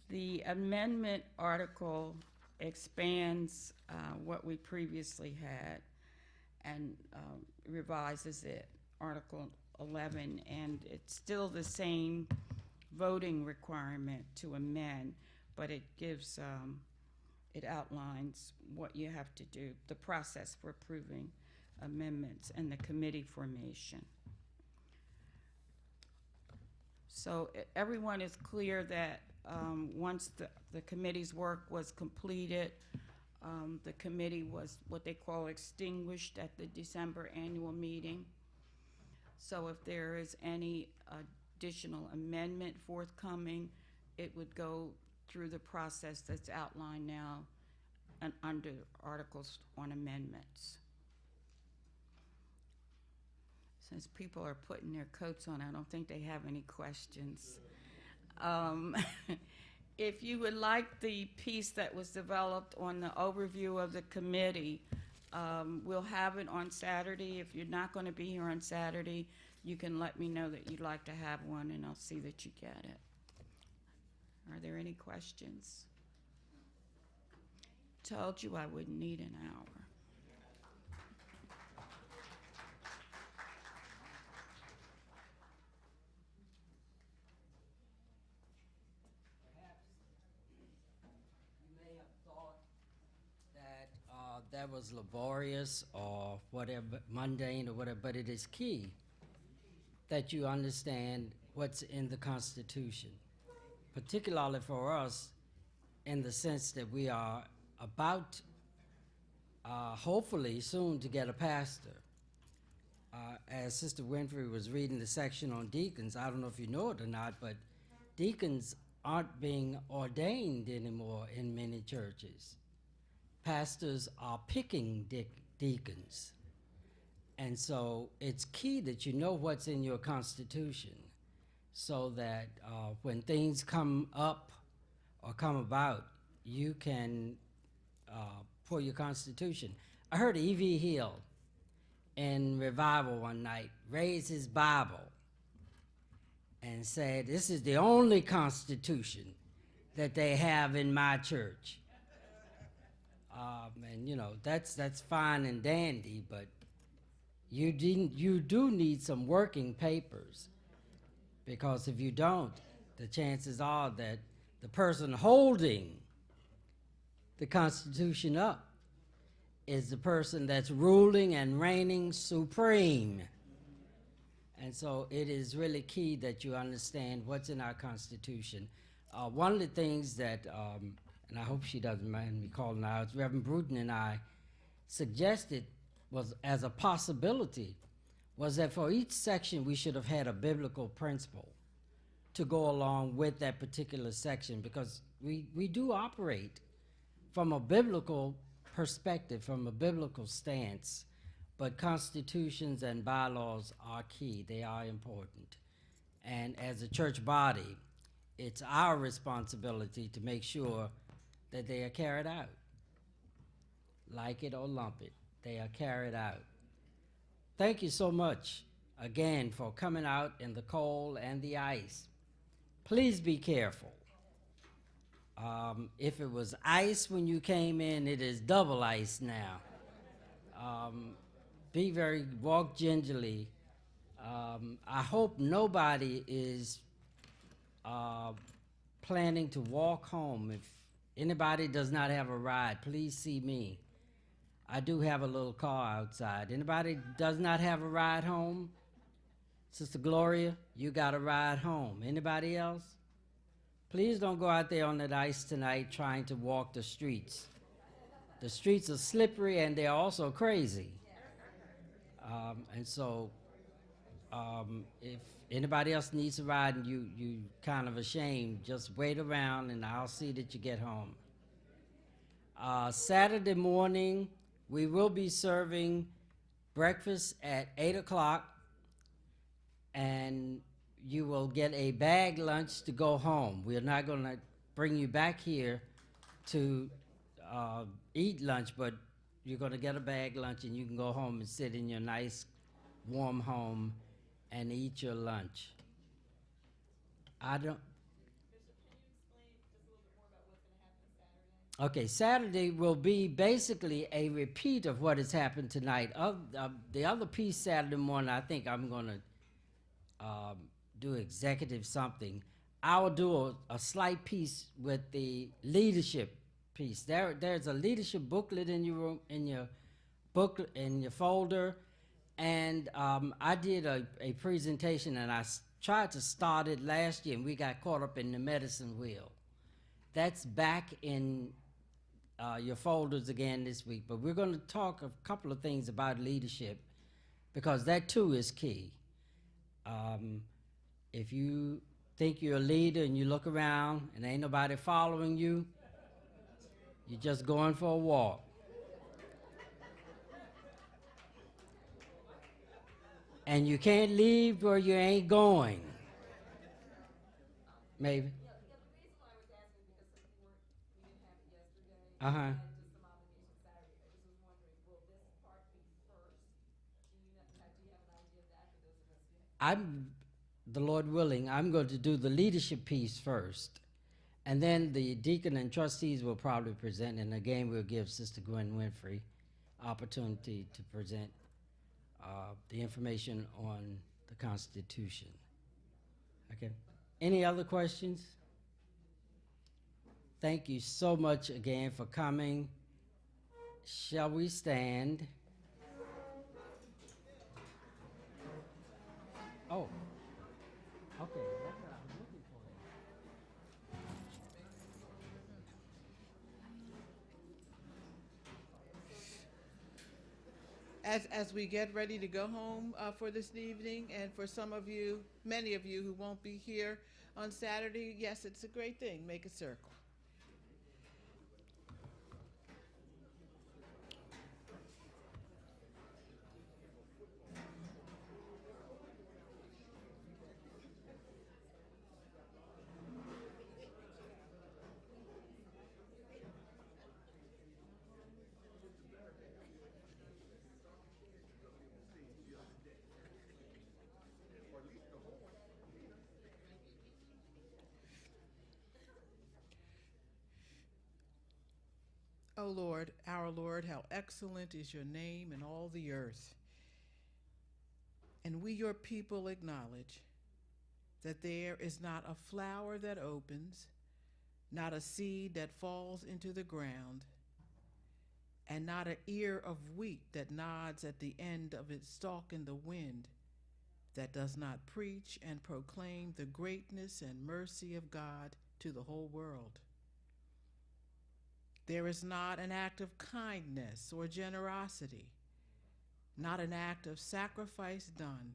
the amendment article expands what we previously had and revises it, Article 11, and it's still the same voting requirement to amend, but it gives, it outlines what you have to do, the process for approving amendments and the committee formation. So everyone is clear that once the committee's work was completed, the committee was what they call extinguished at the December annual meeting. So if there is any additional amendment forthcoming, it would go through the process that's outlined now and under articles on amendments. Since people are putting their coats on, I don't think they have any questions. If you would like the piece that was developed on the overview of the committee, we'll have it on Saturday. If you're not going to be here on Saturday, you can let me know that you'd like to have one, and I'll see that you get it. Are there any questions? Told you I wouldn't need an hour. There that was laborious or whatever, mundane or whatever, but it is key that you understand what's in the Constitution, particularly for us in the sense that we are about, hopefully soon, to get a pastor. As Sister Winfrey was reading the section on deacons, I don't know if you know it or not, but deacons aren't being ordained anymore in many churches. Pastors are picking deacons. And so it's key that you know what's in your Constitution so that when things come up or come about, you can pull your Constitution. I heard E.V. Hill in revival one night raise his Bible and said, "This is the only Constitution that they have in my church." And you know, that's fine and dandy, but you do need some working papers, because if you don't, the chances are that the person holding the Constitution up is the person that's ruling and reigning supreme. And so it is really key that you understand what's in our Constitution. One of the things that, and I hope she doesn't mind me calling out, Reverend Bruton and I suggested was as a possibility was that for each section we should have had a biblical principle to go along with that particular section, because we do operate from a biblical perspective, from a biblical stance, but constitutions and bylaws are key. They are important. And as a church body, it's our responsibility to make sure that they are carried out. Like it or lump it, they are carried out. Thank you so much again for coming out in the cold and the ice. Please be careful. If it was ice when you came in, it is double ice now. Walk gingerly. I hope nobody is planning to walk home. If anybody does not have a ride, please see me. I do have a little car outside. Anybody does not have a ride home? Sister Gloria, you got a ride home. Anybody else? Please don't go out there on that ice tonight trying to walk the streets. The streets are slippery and they're also crazy. And so if anybody else needs a ride and you kind of ashamed, just wait around and I'll see that you get home. Saturday morning, we will be serving breakfast at 8 o'clock, and you will get a bag lunch to go home. We're not going to bring you back here to eat lunch, but you're going to get a bag lunch and you can go home and sit in your nice warm home and eat your lunch. Okay, Saturday will be basically a repeat of what has happened tonight. The other piece Saturday morning, I think I'm going to do executive something. I'll do a slight piece with the leadership piece. There's a leadership booklet in your room, in your folder, and I did a presentation, and I tried to start it last year, and we got caught up in the medicine wheel. That's back in your folders again this week, but we're going to talk a couple of things about leadership, because that too is key. If you think you're a leader and you look around and ain't nobody following you, you're just going for a walk. And you can't leave where you ain't going. Maybe. Yeah, the reason why I was asking is because we didn't have it yesterday. Uh-huh. And just some obligations Saturday. I just was wondering, will this part be first? Do you have an idea of that for those of us who The Lord willing, I'm going to do the leadership piece first. And then the deacon and trustees will probably present, and again, we'll give Sister Gwen Winfrey opportunity to present the information on the Constitution. Okay. Any other questions? Thank you so much again for coming. Shall we stand? Oh, okay, that's what I was looking for. As we get ready to go home for this evening, and for some of you, many of you who won't be here on Saturday, yes, it's a great thing. Make a circle. O Lord, our Lord, how excellent is your name in all the earth. And we, your people, acknowledge that there is not a flower that opens, not a seed that falls into the ground, and not an ear of wheat that nods at the end of its stalk in the wind, that does not preach and proclaim the greatness and mercy of God to the whole world. There is not an act of kindness or generosity, not an act of sacrifice done,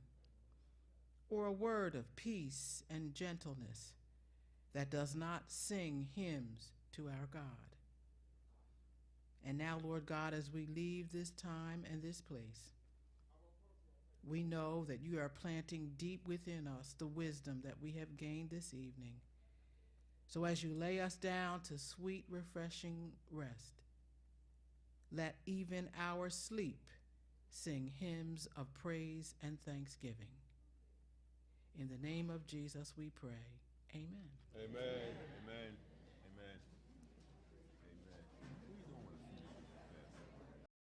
or a word of peace and gentleness that does not sing hymns to our God. And now, Lord God, as we leave this time and this place, we know that you are planting deep within us the wisdom that we have gained this evening. So as you lay us down to sweet, refreshing rest, let even our sleep sing hymns of praise and thanksgiving. In the name of Jesus we pray. Amen. Amen. Amen.